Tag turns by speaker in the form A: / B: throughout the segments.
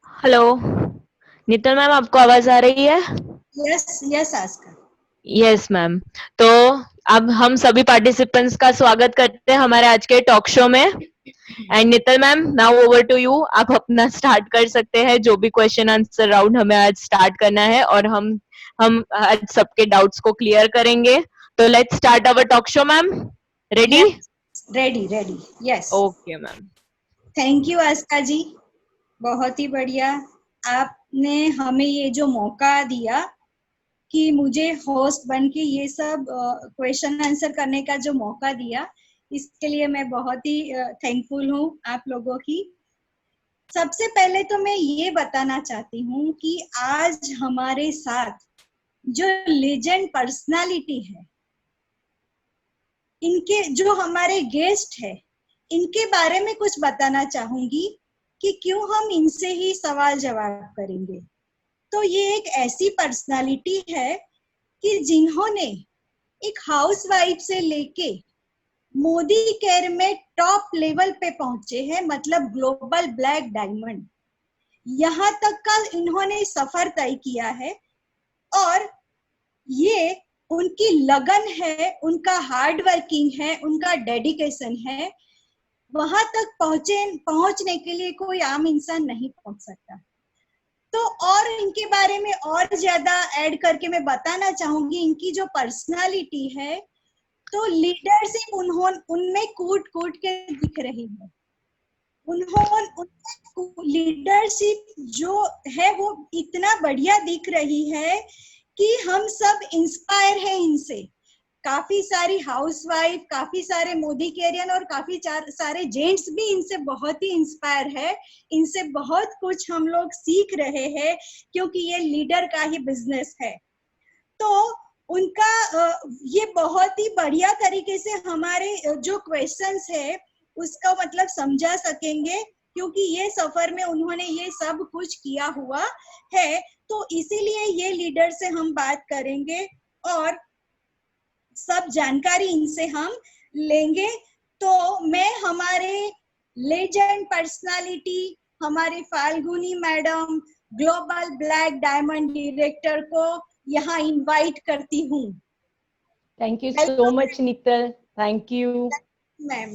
A: Hello. नीतल ma'am, आपको आवाज आ रही है?
B: यस यस आस्का।
A: Yes ma'am. तो अब हम सभी पार्टिसिपेंट्स का स्वागत करते हैं हमारे आज के टॉक शो में। And Neetal ma'am, now over to you. आप अपना स्टार्ट कर सकते हैं, जो भी क्वेश्चन आंसर राउंड हमें आज स्टार्ट करना है, और हम आज सबके डाउट्स को क्लियर करेंगे। तो let's start our talk show ma'am. Ready?
B: Yes, ready ready. Yes.
A: Okay ma'am.
B: Thank you Aska ji, बहुत ही बढ़िया। आपने हमें ये जो मौका दिया कि मुझे होस्ट बन के ये सब क्वेश्चन आंसर करने का जो मौका दिया, इसके लिए मैं बहुत ही थैंकफुल हूँ आप लोगों की। सबसे पहले तो मैं ये बताना चाहती हूँ कि आज हमारे साथ जो लेजेंड पर्सनालिटी है, इनके जो हमारे गेस्ट है, इनके बारे में कुछ बताना चाहूंगी कि क्यों हम इनसे ही सवाल जवाब करेंगे। तो ये एक ऐसी पर्सनालिटी है कि जिन्होंने एक हाउसवाइफ से लेके मोदी केयर में टॉप लेवल पे पहुंचे हैं, मतलब ग्लोबल ब्लैक डायमंड, यहाँ तक का इन्होंने सफर तय किया है। और ये उनकी लगन है, उनका हार्ड वर्किंग है, उनका डेडिकेशन है। वहां तक पहुंचने के लिए कोई आम इंसान नहीं पहुंच सकता। तो और इनके बारे में और ज्यादा ऐड करके मैं बताना चाहूंगी, इनकी जो पर्सनालिटी है, तो लीडरशिप उनमें कूट कूट के दिख रही है। उन्होंने लीडरशिप जो है वो इतना बढ़िया दिख रही है कि हम सब इंस्पायर है इनसे। काफी सारी हाउसवाइफ, काफी सारे मोदी कैरियन और काफी सारे जेंट्स भी इनसे बहुत ही इंस्पायर है। इनसे बहुत कुछ हम लोग सीख रहे हैं, क्योंकि ये लीडर का ही बिजनेस है। तो उनका ये बहुत ही बढ़िया तरीके से हमारे जो क्वेश्चंस है उसका मतलब समझा सकेंगे, क्योंकि ये सफर में उन्होंने ये सब कुछ किया हुआ है। तो इसीलिए ये लीडर से हम बात करेंगे और सब जानकारी इनसे हम लेंगे। तो मैं हमारे लेजेंड पर्सनालिटी, हमारे Falguni madam, global black diamond director को यहाँ इनवाइट करती हूँ।
C: Thank you so
B: welcome
C: much Neetal, thank you
B: ma'am.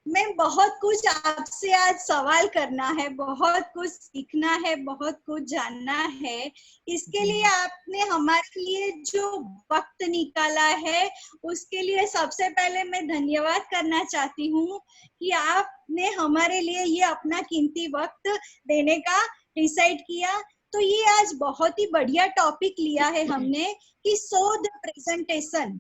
B: मैं बहुत कुछ आपसे आज सवाल करना है, बहुत कुछ सीखना है, बहुत कुछ जानना है। इसके लिए आपने हमारे लिए जो वक्त निकाला है, उसके लिए सबसे पहले मैं धन्यवाद करना चाहती हूँ कि आपने हमारे लिए ये अपना कीमती वक्त देने का डिसाइड किया। तो ये आज बहुत ही बढ़िया टॉपिक लिया है हमने कि show the presentation.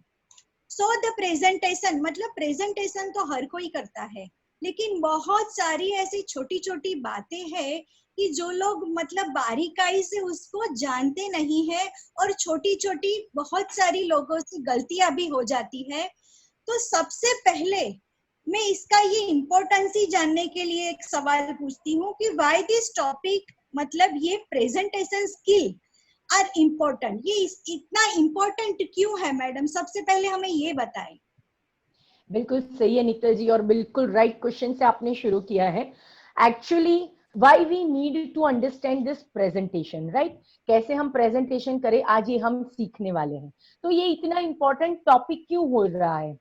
B: So the presentation मतलब प्रेजेंटेशन तो हर कोई करता है, लेकिन बहुत सारी ऐसी छोटी छोटी बातें हैं कि जो लोग मतलब बारीकाई से उसको जानते नहीं है, और छोटी छोटी बहुत सारी लोगों से गलतियां भी हो जाती है। तो सबसे पहले मैं इसका ये इम्पोर्टेंस ही जानने के लिए एक सवाल पूछती हूँ कि व्हाई दिस टॉपिक, मतलब ये प्रेजेंटेशन स्किल आर इम्पोर्टेंट, ये इतना इम्पोर्टेंट क्यों है मैडम? सबसे पहले हमें ये बताएं।
C: बिल्कुल सही है नीतल जी, और बिल्कुल राइट क्वेश्चन से आपने शुरू किया है। Actually why we need to understand this presentation, right? कैसे हम प्रेजेंटेशन करें, आज ये हम सीखने वाले हैं। तो ये इतना इंपॉर्टेंट टॉपिक क्यों हो रहा है?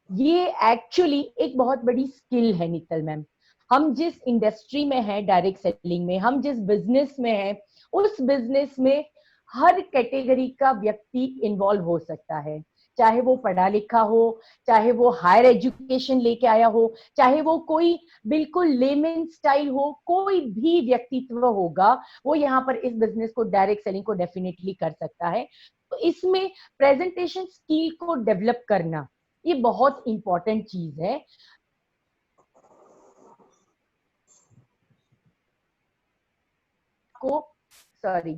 C: ये एक्चुअली एक बहुत बड़ी स्किल है नीतल मैम। हम जिस इंडस्ट्री में है, डायरेक्ट सेलिंग में, हम जिस बिजनेस में है, उस बिजनेस में हर कैटेगरी का व्यक्ति इन्वॉल्व हो सकता है। चाहे वो पढ़ा लिखा हो, चाहे वो हायर एजुकेशन लेके आया हो, चाहे वो कोई बिल्कुल लेमन स्टाइल हो, कोई भी व्यक्तित्व होगा, वो यहाँ पर इस बिजनेस को, डायरेक्ट सेलिंग को डेफिनेटली कर सकता है। तो इसमें प्रेजेंटेशन स्किल को डेवलप करना ये बहुत इंपॉर्टेंट चीज है। को सॉरी,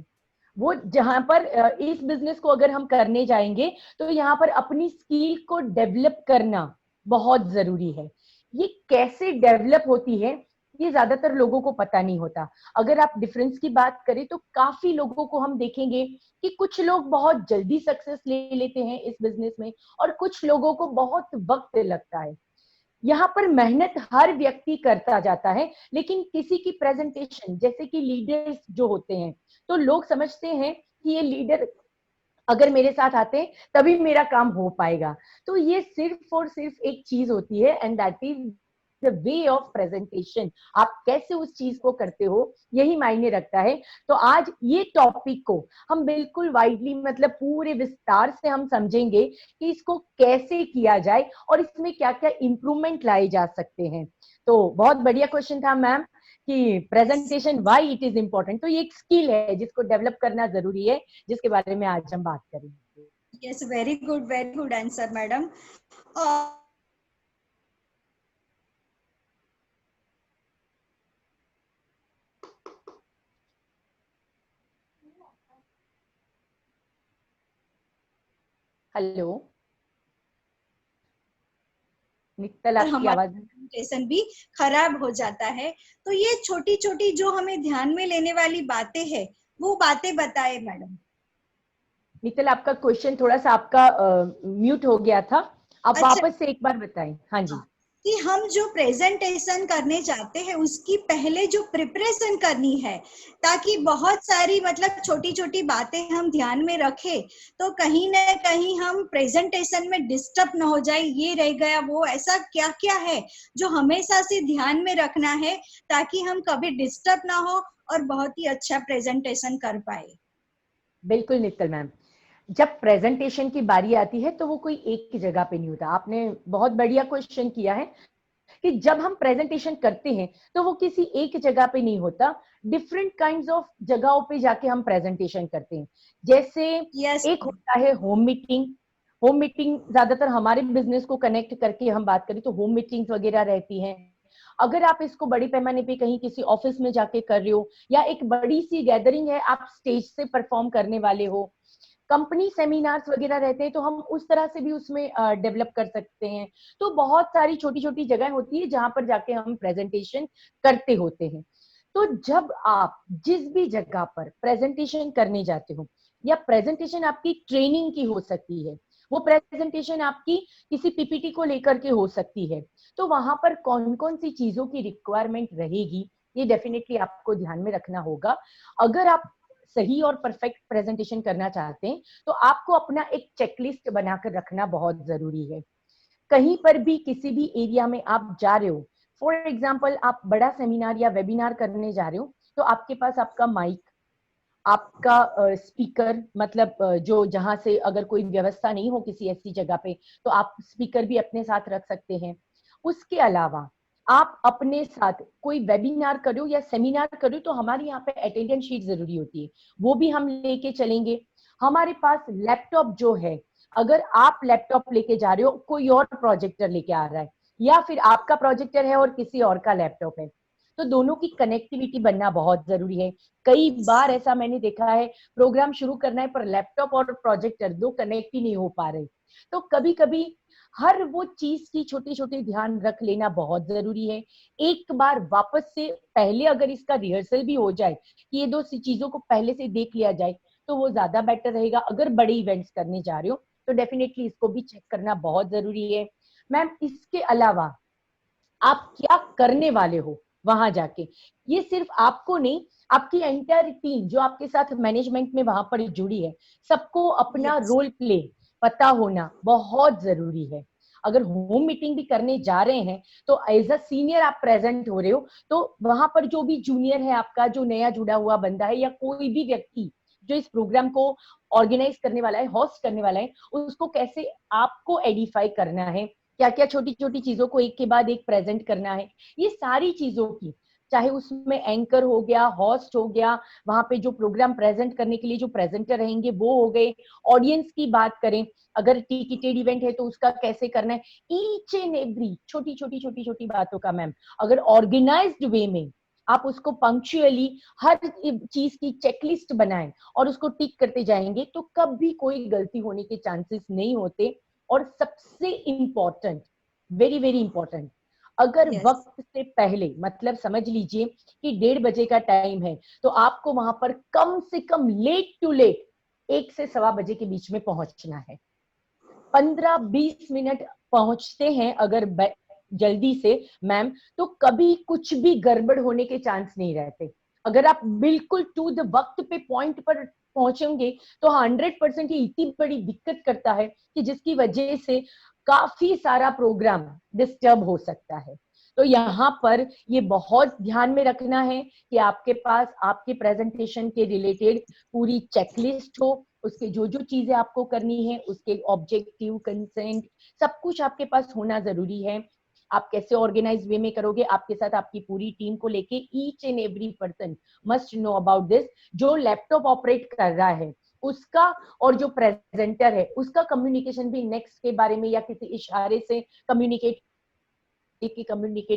C: वो जहां पर इस बिजनेस को अगर हम करने जाएंगे, तो यहाँ पर अपनी स्किल को डेवलप करना बहुत जरूरी है। ये कैसे डेवलप होती है, ये ज्यादातर लोगों को पता नहीं होता। अगर आप डिफरेंस की बात करें, तो काफी लोगों को हम देखेंगे कि कुछ लोग बहुत जल्दी सक्सेस ले लेते हैं इस बिजनेस में, और कुछ लोगों को बहुत वक्त लगता है। यहाँ पर मेहनत हर व्यक्ति करता जाता है, लेकिन किसी की प्रेजेंटेशन, जैसे कि लीडर्स जो होते हैं, तो लोग समझते हैं कि ये लीडर अगर मेरे साथ आते हैं तभी मेरा काम हो पाएगा। तो ये सिर्फ और सिर्फ एक चीज होती है, and that is the way of presentation. आप कैसे उस चीज को करते हो, यही मायने रखता है। तो आज ये टॉपिक को हम बिल्कुल वाइडली, मतलब पूरे विस्तार से हम समझेंगे कि इसको कैसे किया जाए और इसमें क्या क्या इंप्रूवमेंट लाए जा सकते हैं। तो बहुत बढ़िया क्वेश्चन था मैम कि presentation why it is important. तो ये एक स्किल है जिसको डेवलप करना जरूरी है, जिसके बारे में आज हम बात करेंगे।
B: Yes, very good answer madam.
C: Hello Nittal, आपकी
B: हमारा
C: आवाज।
B: प्रेजेंटेशन भी खराब हो जाता है। तो ये छोटी छोटी जो हमें ध्यान में लेने वाली बातें हैं, वो बातें बताए मैडम।
C: नित्तल, आपका क्वेश्चन थोड़ा सा आपका म्यूट हो गया था, आप
B: अच्छा,
C: वापस से एक बार बताएं। हाँ जी।
B: हाँ, कि हम जो प्रेजेंटेशन करने जाते हैं उसकी पहले जो प्रिपरेशन करनी है, ताकि बहुत सारी मतलब छोटी छोटी बातें हम ध्यान में रखें, तो कहीं ना कहीं हम प्रेजेंटेशन में डिस्टर्ब ना हो जाए, ये रह गया वो, ऐसा क्या क्या है जो हमेशा से ध्यान में रखना है, ताकि हम कभी डिस्टर्ब ना हो और बहुत ही अच्छा प्रेजेंटेशन कर पाए।
C: बिल्कुल नित्तल मैम, जब प्रेजेंटेशन की बारी आती है तो वो कोई एक की जगह पे नहीं होता। आपने बहुत बढ़िया क्वेश्चन किया है कि जब हम प्रेजेंटेशन करते हैं तो वो किसी एक जगह पे नहीं होता, डिफरेंट काइंड्स ऑफ जगहों पे जाके हम प्रेजेंटेशन करते हैं। जैसे
B: यस।
C: एक होता है होम मीटिंग। होम मीटिंग ज्यादातर हमारे बिजनेस को कनेक्ट करके हम बात करें तो होम मीटिंग्स वगैरह रहती हैं। अगर आप इसको बड़े पैमाने पे कहीं किसी ऑफिस में जाके कर रहे हो, या एक बड़ी सी गैदरिंग है, आप स्टेज से परफॉर्म करने वाले हो, कंपनी सेमिनार्स वगैरह रहते हैं, तो हम उस तरह से भी उसमें डेवलप कर सकते हैं। तो बहुत सारी छोटी छोटी जगह होती है जहां पर जाके हम प्रेजेंटेशन करते होते हैं। तो जब आप जिस भी जगह पर प्रेजेंटेशन करने जाते हो, या प्रेजेंटेशन आपकी ट्रेनिंग की हो सकती है, वो प्रेजेंटेशन आपकी किसी पीपीटी को लेकर के हो सकती है, तो वहां पर कौन कौन सी चीजों की रिक्वायरमेंट रहेगी, ये डेफिनेटली आपको ध्यान में रखना होगा। अगर आप सही और परफेक्ट प्रेजेंटेशन करना चाहते हैं तो आपको अपना एक चेकलिस्ट बनाकर रखना बहुत जरूरी है। कहीं पर भी किसी भी एरिया में आप जा रहे हो, फॉर एग्जाम्पल आप बड़ा सेमिनार या वेबिनार करने जा रहे हो, तो आपके पास आपका माइक, आपका स्पीकर, मतलब जो जहां से अगर कोई व्यवस्था नहीं हो किसी ऐसी जगह पे, तो आप स्पीकर भी अपने साथ रख सकते हैं। उसके अलावा आप अपने साथ कोई वेबिनार करो या सेमिनार करो, तो हमारे यहाँ पे अटेंडेंस शीट जरूरी होती है, वो भी हम लेके चलेंगे। हमारे पास लैपटॉप जो है, अगर आप लैपटॉप लेके जा रहे हो, कोई और प्रोजेक्टर लेके आ रहा है, या फिर आपका प्रोजेक्टर है और किसी और का लैपटॉप है, तो दोनों की कनेक्टिविटी बनना बहुत जरूरी है। कई बार ऐसा मैंने देखा है, प्रोग्राम शुरू करना है पर लैपटॉप और प्रोजेक्टर दो कनेक्ट ही नहीं हो पा रहे। तो कभी कभी हर वो चीज की छोटी छोटी ध्यान रख लेना बहुत जरूरी है। एक बार वापस से पहले अगर इसका रिहर्सल भी हो जाए, कि ये दो चीजों को पहले से देख लिया जाए, तो वो ज्यादा बेटर रहेगा। अगर बड़े इवेंट्स करने जा रहे हो तो डेफिनेटली इसको भी चेक करना बहुत जरूरी है। मैम, इसके अलावा आप क्या करने वाले हो वहां जाके, ये सिर्फ आपको नहीं, आपकी एंटायर टीम जो आपके साथ मैनेजमेंट में वहां पर जुड़ी है, सबको अपना
B: यस।
C: रोल प्ले पता होना बहुत जरूरी है। अगर होम मीटिंग भी करने जा रहे हैं तो एज अ सीनियर आप प्रेजेंट हो रहे हो, तो वहां पर जो भी जूनियर है आपका, जो नया जुड़ा हुआ बंदा है, या कोई भी व्यक्ति जो इस प्रोग्राम को ऑर्गेनाइज करने वाला है, होस्ट करने वाला है, उसको कैसे आपको एडिफाई करना है, क्या क्या छोटी छोटी चीजों को एक के बाद एक प्रेजेंट करना है, ये सारी चीजों की, चाहे उसमें एंकर हो गया, होस्ट हो गया, वहां पे जो प्रोग्राम प्रेजेंट करने के लिए जो प्रेजेंटर रहेंगे वो हो गए, ऑडियंस की बात करें, अगर टिकटेड इवेंट है तो उसका कैसे करना है, ईच एंड एवरी छोटी छोटी बातों का मैम अगर ऑर्गेनाइज्ड वे में आप उसको पंक्चुअली हर चीज की चेकलिस्ट बनाएं और उसको टिक करते जाएंगे, तो कभी कोई गलती होने के चांसेस नहीं होते। और सबसे इंपॉर्टेंट, वेरी वेरी इंपॉर्टेंट, अगर
B: यस।
C: वक्त से पहले, मतलब समझ लीजिए कि 1:30 का टाइम है, तो आपको वहां पर कम से कम लेट टू लेट 1 से सवा बजे के बीच में पहुंचना है। 15-20 मिनट पहुंचते हैं अगर जल्दी से मैम, तो कभी कुछ भी गड़बड़ होने के चांस नहीं रहते। अगर आप बिल्कुल टू द वक्त पे पॉइंट पर पहुंचेंगे तो 100% ये इतनी बड़ी दिक्कत करता है कि जिसकी वजह से काफी सारा प्रोग्राम डिस्टर्ब हो सकता है। तो यहाँ पर ये बहुत ध्यान में रखना है कि आपके पास आपके प्रेजेंटेशन के रिलेटेड पूरी चेकलिस्ट हो, उसके जो जो चीजें आपको करनी है, उसके ऑब्जेक्टिव, कंसेंट, सब कुछ आपके पास होना जरूरी है। आप कैसे ऑर्गेनाइज वे में करोगे, आपके साथ आपकी पूरी टीम को लेके each and every person must know about this. जो लैपटॉप ऑपरेट कर रहा है उसका और जो प्रेजेंटर है उसका कम्युनिकेशन भी नेक्स्ट के बारे में या किसी इशारे से कम्युनिकेट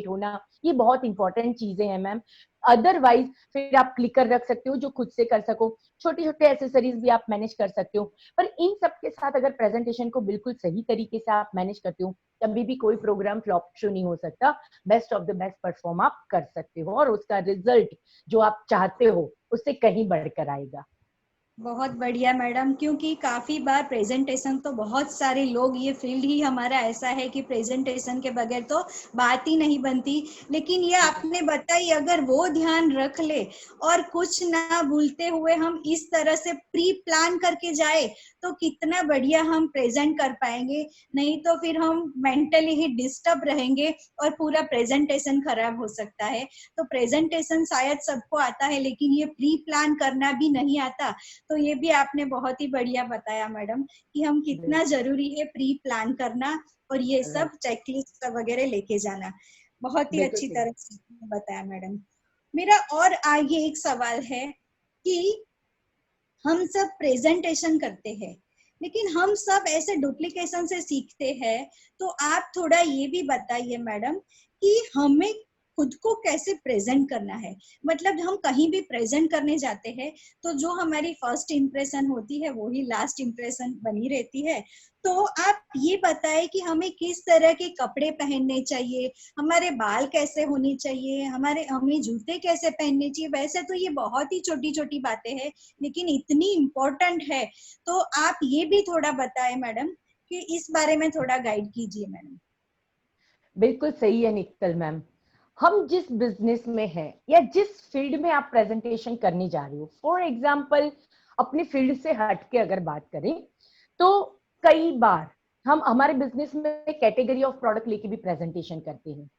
C: होना, ये बहुत इंपॉर्टेंट चीजें हैं मैम। अदरवाइज फिर आप क्लिकर रख सकते हो जो खुद से कर सको, छोटे छोटे एसेसरीज भी आप मैनेज कर सकते हो, पर इन सब के साथ अगर प्रेजेंटेशन को बिल्कुल सही तरीके से आप मैनेज करते हो कभी भी कोई प्रोग्राम फ्लॉप शो नहीं हो सकता। Best of the best perform आप कर सकते हो और उसका रिजल्ट जो आप चाहते हो उससे कहीं बढ़कर आएगा।
B: बहुत बढ़िया मैडम, क्योंकि काफी बार प्रेजेंटेशन तो बहुत सारे लोग, ये फील्ड ही हमारा ऐसा है कि प्रेजेंटेशन के बगैर तो बात ही नहीं बनती। लेकिन ये आपने बताई, अगर वो ध्यान रख ले और कुछ ना भूलते हुए हम इस तरह से प्री प्लान करके जाए तो कितना बढ़िया हम प्रेजेंट कर पाएंगे। नहीं तो फिर हम मेंटली ही डिस्टर्ब रहेंगे और पूरा प्रेजेंटेशन खराब हो सकता है। तो प्रेजेंटेशन शायद सबको आता है लेकिन ये प्री प्लान करना भी नहीं आता। तो ये भी आपने बहुत ही बढ़िया बताया मैडम कि हम कितना जरूरी है प्री प्लान करना और ये सब चेकलिस्ट वगैरह लेके जाना। बहुत ही अच्छी तरह से बताया मैडम। मेरा और आगे एक सवाल है कि हम सब प्रेजेंटेशन करते हैं लेकिन हम सब ऐसे डुप्लीकेशन से सीखते हैं। तो आप थोड़ा ये भी बताइए मैडम कि हमें खुद को कैसे प्रेजेंट करना है। मतलब हम कहीं भी प्रेजेंट करने जाते हैं तो जो हमारी फर्स्ट इम्प्रेशन होती है वो ही लास्ट इम्प्रेशन बनी रहती है। तो आप ये बताएं कि हमें किस तरह के कपड़े पहनने चाहिए, हमारे बाल कैसे होने चाहिए, हमें जूते कैसे पहनने चाहिए। वैसे तो ये बहुत ही छोटी छोटी बातें हैं लेकिन इतनी इम्पोर्टेंट है। तो आप ये भी थोड़ा बताएं मैडम कि इस बारे में थोड़ा गाइड कीजिए मैडम।
C: बिल्कुल सही है नित्तल मैम। हम जिस बिजनेस में हैं या जिस फील्ड में आप प्रेजेंटेशन करने जा रहे हो, फॉर एग्जांपल अपने फील्ड से हट के अगर बात करें तो कई बार हम हमारे बिजनेस में कैटेगरी ऑफ प्रोडक्ट लेके भी प्रेजेंटेशन करते हैं।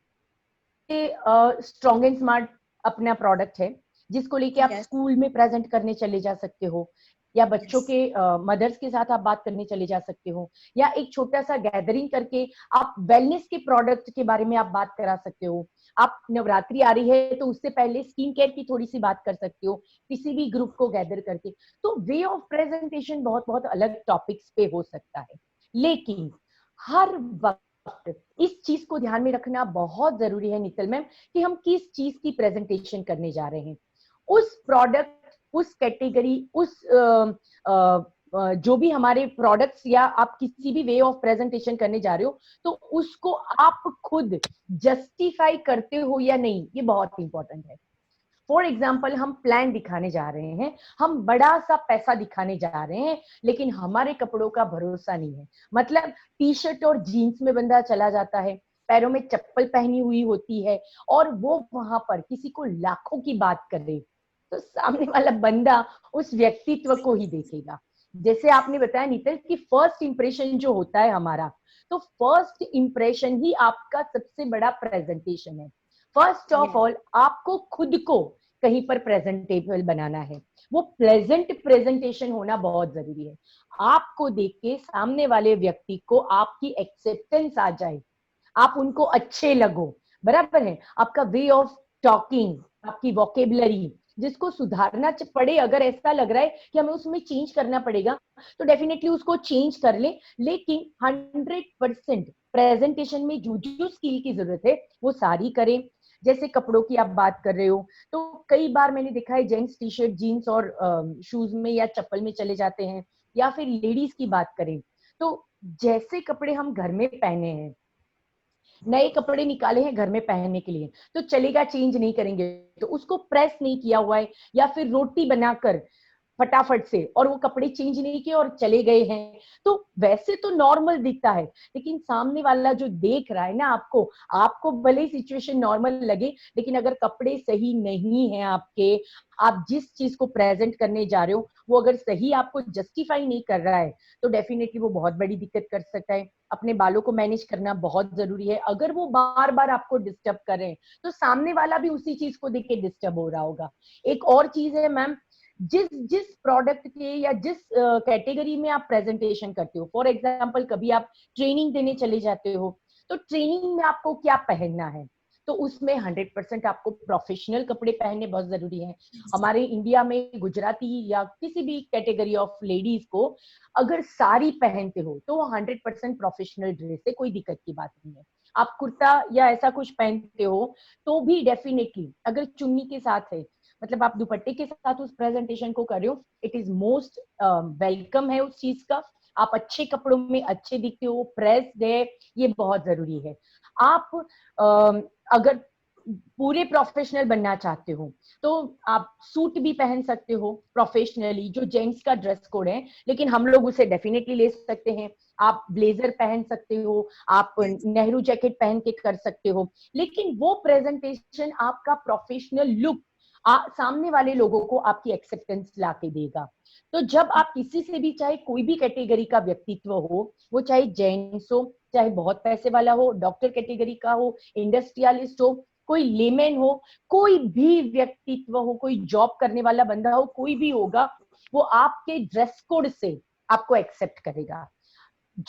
C: स्ट्रॉन्ग एंड स्मार्ट अपना प्रोडक्ट है जिसको लेके आप स्कूल में प्रेजेंट करने चले जा सकते हो, या बच्चों के मदर्स के साथ आप बात करने चले जा सकते हो, या एक छोटा सा गैदरिंग करके आप वेलनेस के प्रोडक्ट के बारे में आप बात करा सकते हो। आप नवरात्रि आ रही है तो उससे पहले स्किन केयर की थोड़ी सी बात कर सकते हो किसी भी ग्रुप को गैदर करके। तो वे ऑफ प्रेजेंटेशन बहुत बहुत अलग टॉपिक्स पे हो सकता है, लेकिन हर वक्त इस चीज को ध्यान में रखना बहुत जरूरी है नितल मैम कि हम किस चीज की प्रेजेंटेशन करने जा रहे हैं। उस प्रोडक्ट, उस कैटेगरी, उस जो भी हमारे प्रोडक्ट्स या आप किसी भी वे ऑफ प्रेजेंटेशन करने जा रहे हो तो उसको आप खुद जस्टिफाई करते हो या नहीं, ये बहुत इंपॉर्टेंट है। फॉर एग्जाम्पल हम प्लान दिखाने जा रहे हैं, हम बड़ा सा पैसा दिखाने जा रहे हैं लेकिन हमारे कपड़ों का भरोसा नहीं है। मतलब टी शर्ट और जीन्स में बंदा चला जाता है, पैरों में चप्पल पहनी हुई होती है और वो वहां पर किसी को लाखों की बात करे तो सामने वाला बंदा उस व्यक्तित्व को ही देखेगा। जैसे आपने बताया नीतल कि फर्स्ट इंप्रेशन जो होता है हमारा, तो फर्स्ट इंप्रेशन ही आपका सबसे बड़ा प्रेजेंटेशन है। फर्स्ट ऑफ ऑल आपको खुद को कहीं पर प्रेजेंटेबल बनाना है, वो प्लेजेंट प्रेजेंटेशन होना बहुत जरूरी है। आपको देख के सामने वाले व्यक्ति को आपकी एक्सेप्टेंस आ जाए, आप उनको अच्छे लगो, बराबर है। आपका वे ऑफ टॉकिंग, आपकी वोकेबलरी जिसको सुधारना पड़े, अगर ऐसा लग रहा है कि हमें उसमें चेंज करना पड़ेगा तो डेफिनेटली उसको चेंज कर ले, लेकिन 100% प्रेजेंटेशन में जो जो स्किल की जरूरत है वो सारी करें। जैसे कपड़ों की आप बात कर रहे हो तो कई बार मैंने देखा है जेंट्स टी शर्ट, जीन्स और शूज में या चप्पल में चले जाते हैं, या फिर लेडीज की बात करें तो जैसे कपड़े हम घर में पहने हैं, नए कपड़े निकाले हैं घर में पहनने के लिए तो चलेगा, चेंज नहीं करेंगे तो उसको प्रेस नहीं किया हुआ है या फिर रोटी बनाकर फटाफट से और वो कपड़े चेंज नहीं किए और चले गए हैं, तो वैसे तो नॉर्मल दिखता है, लेकिन सामने वाला जो देख रहा है ना आपको, आपको भले ही सिचुएशन नॉर्मल लगे, लेकिन अगर कपड़े सही नहीं है आपके, आप जिस चीज को प्रेजेंट करने जा रहे हो वो अगर सही आपको जस्टिफाई नहीं कर रहा है, तो डेफिनेटली वो बहुत बड़ी दिक्कत कर सकता है। अपने बालों को मैनेज करना बहुत जरूरी है। अगर वो बार बार आपको डिस्टर्ब कर रहे हैं, तो सामने वाला भी उसी चीज को देख के डिस्टर्ब हो रहा होगा। एक और चीज है मैम, जिस जिस प्रोडक्ट के या जिस कैटेगरी में आप प्रेजेंटेशन करते हो, फॉर एग्जांपल कभी आप ट्रेनिंग देने चले जाते हो, तो ट्रेनिंग में आपको क्या पहनना है, तो उसमें 100% आपको प्रोफेशनल कपड़े पहनने बहुत जरूरी है। हमारे इंडिया में गुजराती या किसी भी कैटेगरी ऑफ लेडीज को अगर साड़ी पहनते हो तो 100% प्रोफेशनल ड्रेस है, कोई दिक्कत की बात नहीं है। आप कुर्ता या ऐसा कुछ पहनते हो तो भी डेफिनेटली, अगर चुन्नी के साथ है, मतलब आप दुपट्टे के साथ उस प्रेजेंटेशन को कर रहे हो, इट इज मोस्ट वेलकम है उस चीज का। आप अच्छे कपड़ों में अच्छे दिखते हो, प्रेस्ड है, ये बहुत जरूरी है। आप अगर पूरे प्रोफेशनल बनना चाहते हो तो आप सूट भी पहन सकते हो प्रोफेशनली, जो जेंट्स का ड्रेस कोड है, लेकिन हम लोग उसे डेफिनेटली ले सकते हैं। आप ब्लेजर पहन सकते हो, आप नेहरू जैकेट पहन के कर सकते हो, लेकिन वो प्रेजेंटेशन आपका प्रोफेशनल लुक सामने वाले लोगों को आपकी एक्सेप्टेंस ला के देगा। तो जब आप किसी से भी, चाहे कोई भी कैटेगरी का व्यक्तित्व हो, वो चाहे जेंट्स हो, चाहे बहुत पैसे वाला हो, डॉक्टर कैटेगरी का हो, इंडस्ट्रियलिस्ट हो, कोई लेमैन हो, कोई भी व्यक्तित्व हो, कोई जॉब करने वाला बंदा हो, कोई भी होगा, वो आपके ड्रेस कोड से आपको एक्सेप्ट करेगा।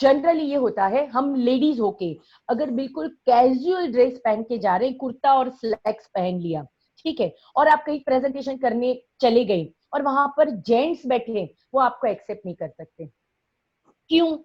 C: जनरली ये होता है, हम लेडीज होके अगर बिल्कुल कैजुअल ड्रेस पहन के जा रहे हैं, कुर्ता और स्लैक्स पहन लिया, ठीक है, और आप कहीं प्रेजेंटेशन करने चले गए और वहां पर जेंट्स बैठे, वो आपको एक्सेप्ट नहीं कर सकते। क्यों?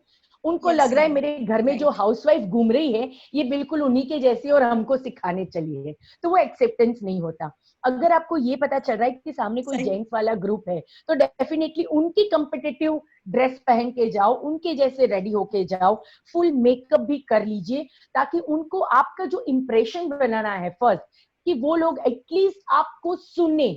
C: उनको
B: यस
C: लग रहा है
B: मैम,
C: मेरे घर में जो
B: राइट,
C: हाउसवाइफ घूम रही है ये बिल्कुल उन्हीं के जैसी और हमको सिखाने चली है, तो वो एक्सेप्टेंस नहीं होता। अगर आपको ये पता चल रहा है कि सामने कोई
B: सही,
C: जेंट्स वाला ग्रुप है, तो डेफिनेटली उनकी कंपिटिटिव ड्रेस पहन के जाओ, उनके जैसे रेडी होके जाओ, फुल मेकअप भी कर लीजिए, ताकि उनको आपका जो इंप्रेशन बनाना है फर्स्ट, कि वो लोग एटलीस्ट आपको सुने।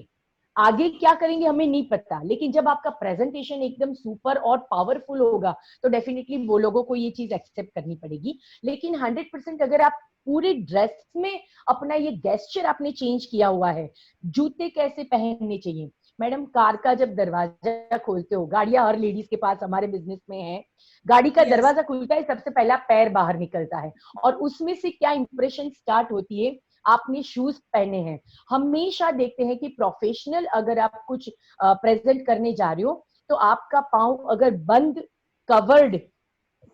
C: आगे क्या करेंगे हमें नहीं पता, लेकिन जब आपका प्रेजेंटेशन एकदम सुपर और पावरफुल होगा, तो डेफिनेटली वो लोगों को ये चीज एक्सेप्ट करनी पड़ेगी। लेकिन 100% अगर आप पूरे ड्रेस में अपना ये गेस्चर आपने चेंज किया हुआ है, जूते कैसे पहनने चाहिए मैडम, कार का जब दरवाजा खोलते हो, गाड़ियां हर लेडीज के पास हमारे बिजनेस में है, गाड़ी का
B: यस,
C: दरवाजा खुलता है, सबसे पहला पैर बाहर निकलता है, और उसमें से क्या इंप्रेशन स्टार्ट होती है, आपने शूज पहने हैं। हमेशा देखते हैं कि प्रोफेशनल अगर आप कुछ प्रेजेंट करने जा रहे हो, तो आपका पाँव अगर बंद, कवर्ड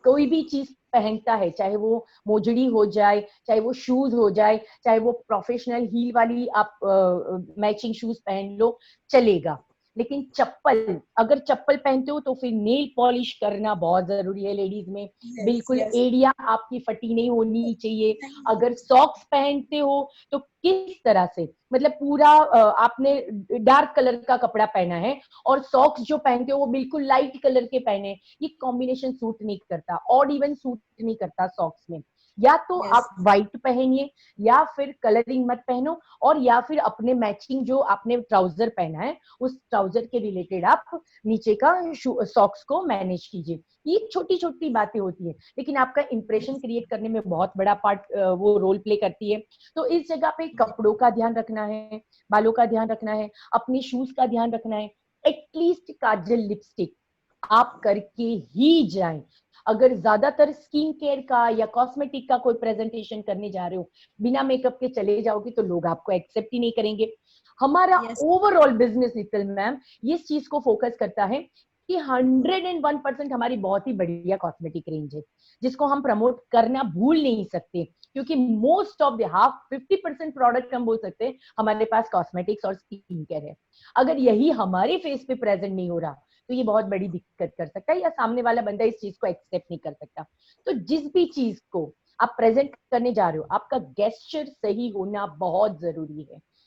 C: कोई भी चीज पहनता है, चाहे वो मोजड़ी हो जाए, चाहे वो शूज हो जाए, चाहे वो प्रोफेशनल हील वाली आप मैचिंग शूज पहन लो, चलेगा। लेकिन चप्पल, अगर चप्पल पहनते हो तो फिर नेल पॉलिश करना बहुत जरूरी है लेडीज में।
B: यस,
C: बिल्कुल
B: यस,
C: एड़िया आपकी फटी नहीं होनी चाहिए। अगर सॉक्स पहनते हो तो किस तरह से, मतलब पूरा आपने डार्क कलर का कपड़ा पहना है और सॉक्स जो पहनते हो वो बिल्कुल लाइट कलर के पहने, ये कॉम्बिनेशन सूट नहीं करता, ऑड इवन सूट नहीं करता सॉक्स में। या तो
B: यस,
C: आप व्हाइट पहनिए, या फिर कलरिंग मत पहनो, और या फिर अपने मैचिंग जो आपने ट्राउजर पहना है उस ट्राउजर के रिलेटेड आप नीचे का सॉक्स को मैनेज कीजिए। ये छोटी छोटी बातें होती है, लेकिन आपका इंप्रेशन क्रिएट करने में बहुत बड़ा पार्ट वो रोल प्ले करती है। तो इस जगह पे कपड़ों का ध्यान रखना है, बालों का ध्यान रखना है, अपने शूज का ध्यान रखना है, एटलीस्ट काजल लिपस्टिक आप करके ही जाएं। अगर ज्यादातर स्किन केयर का या कॉस्मेटिक का कोई प्रेजेंटेशन करने जा रहे हो, बिना मेकअप के चले जाओगे तो लोग आपको एक्सेप्ट ही नहीं करेंगे। हमारा
B: यस,
C: ओवरऑल बिजनेस नितल मैम इस चीज को फोकस करता है कि 101% हमारी बहुत ही बढ़िया कॉस्मेटिक रेंज है, जिसको हम प्रमोट करना भूल नहीं सकते, क्योंकि most of the half 50% product हम बोल सकते हैं हमारे पास कॉस्मेटिक्स और स्किन केयर है। अगर यही हमारे फेस पे प्रेजेंट नहीं हो रहा, तो ये बहुत बड़ी दिक्कत कर सकता है, या सामने वाला बंदा इस चीज को एक्सेप्ट नहीं कर सकता। तो जिस भी चीज को आप प्रेजेंट करने जा रहे हो, आपका गेस्चर सही होना बहुत जरूरी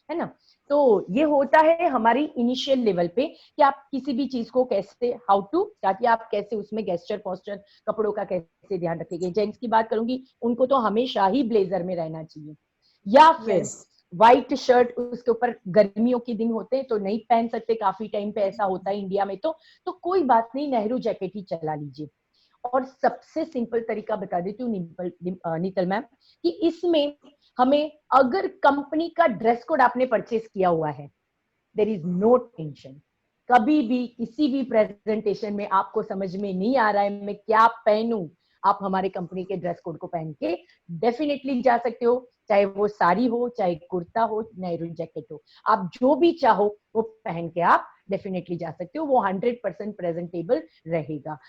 C: है ना। तो ये होता है हमारी इनिशियल लेवल पे कि आप किसी भी चीज को कैसे, हाउ टू, ताकि आप कैसे उसमें गेस्चर पोस्चर कपड़ों का कैसे ध्यान रखेंगे। जेंट्स की बात करूंगी, उनको तो हमेशा ही ब्लेजर में रहना चाहिए, या फिर
B: यस,
C: व्हाइट शर्ट उसके ऊपर गर्मियों के दिन होते हैं तो नहीं पहन सकते, काफी टाइम पे ऐसा होता है इंडिया में, तो कोई बात नहीं, नेहरू जैकेट ही चला लीजिए। और सबसे सिंपल तरीका बता देती हूँ नीतल मैम, कि इसमें हमें अगर कंपनी का ड्रेस कोड आपने परचेज किया हुआ है, देयर इज नो टेंशन। कभी भी किसी भी प्रेजेंटेशन में आपको समझ में नहीं आ रहा है मैं क्या पहनूं, आप हमारे कंपनी के ड्रेस कोड को पहन के डेफिनेटली जा सकते हो, चाहे वो साड़ी हो, चाहे कुर्ता हो, नेहरू जैकेट हो, आप जो भी चाहो वो पहन के आप डेफिनेटली जा सकते हो, वो 100% प्रेजेंटेबल रहेगा।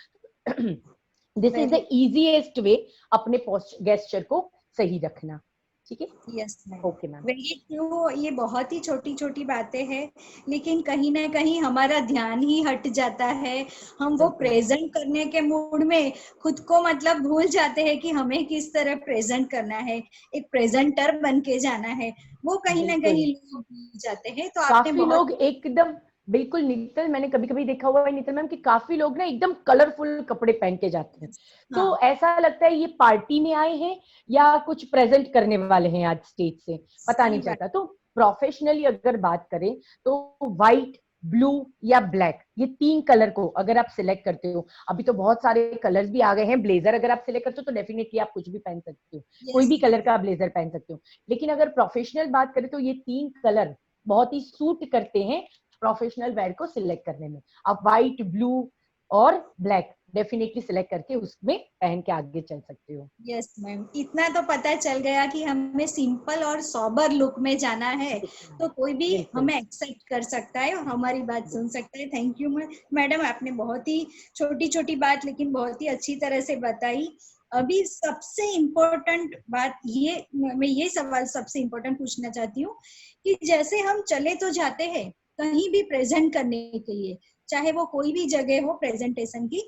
C: This is the easiest way अपने गेस्चर को सही रखना, ठीक है?
B: Yes ma'am,
C: okay ma'am.
B: Very true. ये बहुत ही छोटी छोटी बातें हैं, लेकिन कहीं ना कहीं हमारा ध्यान ही हट जाता है। हम वो प्रेजेंट करने के मूड में खुद को मतलब भूल जाते हैं कि हमें किस तरह प्रेजेंट करना है, एक प्रेजेंटर बन के जाना है, वो कहीं ना कहीं लोग भूल जाते हैं। तो आपने
C: काफी लोग
B: बहुत
C: एकदम, बिल्कुल नीतल, मैंने कभी कभी देखा हुआ है नीतल मैम कि काफी लोग ना एकदम कलरफुल कपड़े पहन के जाते हैं, तो
B: हाँ,
C: ऐसा लगता है ये पार्टी में आए हैं या कुछ प्रेजेंट करने वाले हैं आज स्टेज से, पता
B: सही
C: नहीं
B: बात।
C: चलता। तो प्रोफेशनली अगर बात करें तो व्हाइट, ब्लू या ब्लैक, ये 3 कलर को अगर आप सिलेक्ट करते हो, अभी तो बहुत सारे कलर्स भी आ गए हैं, ब्लेजर अगर आप सिलेक्ट करते हो तो डेफिनेटली आप कुछ भी पहन सकते हो, कोई
B: यस
C: भी कलर का ब्लेजर पहन सकते हो। लेकिन अगर प्रोफेशनल बात करें तो ये 3 कलर बहुत ही सूट करते हैं प्रोफेशनल वेयर को सिलेक्ट करने में। आप व्हाइट, ब्लू और ब्लैक डेफिनेटली सिलेक्ट करके उसमें पहन के आगे चल सकते हो।
B: यस मैम, इतना तो पता चल गया कि हमें सिंपल और सोबर लुक में जाना है, तो कोई भी
C: बिल्कुल।
B: हमें एक्सेप्ट कर सकता है और हमारी बात सुन सकता है। थैंक यू मैडम, आपने बहुत ही छोटी छोटी बात लेकिन बहुत ही अच्छी तरह से बताई। अभी सबसे इम्पोर्टेंट बात ये, मैं ये सवाल सबसे इम्पोर्टेंट पूछना चाहती हूँ कि जैसे हम चले तो जाते हैं कहीं भी प्रेजेंट करने के लिए, चाहे वो कोई भी जगह हो प्रेजेंटेशन की,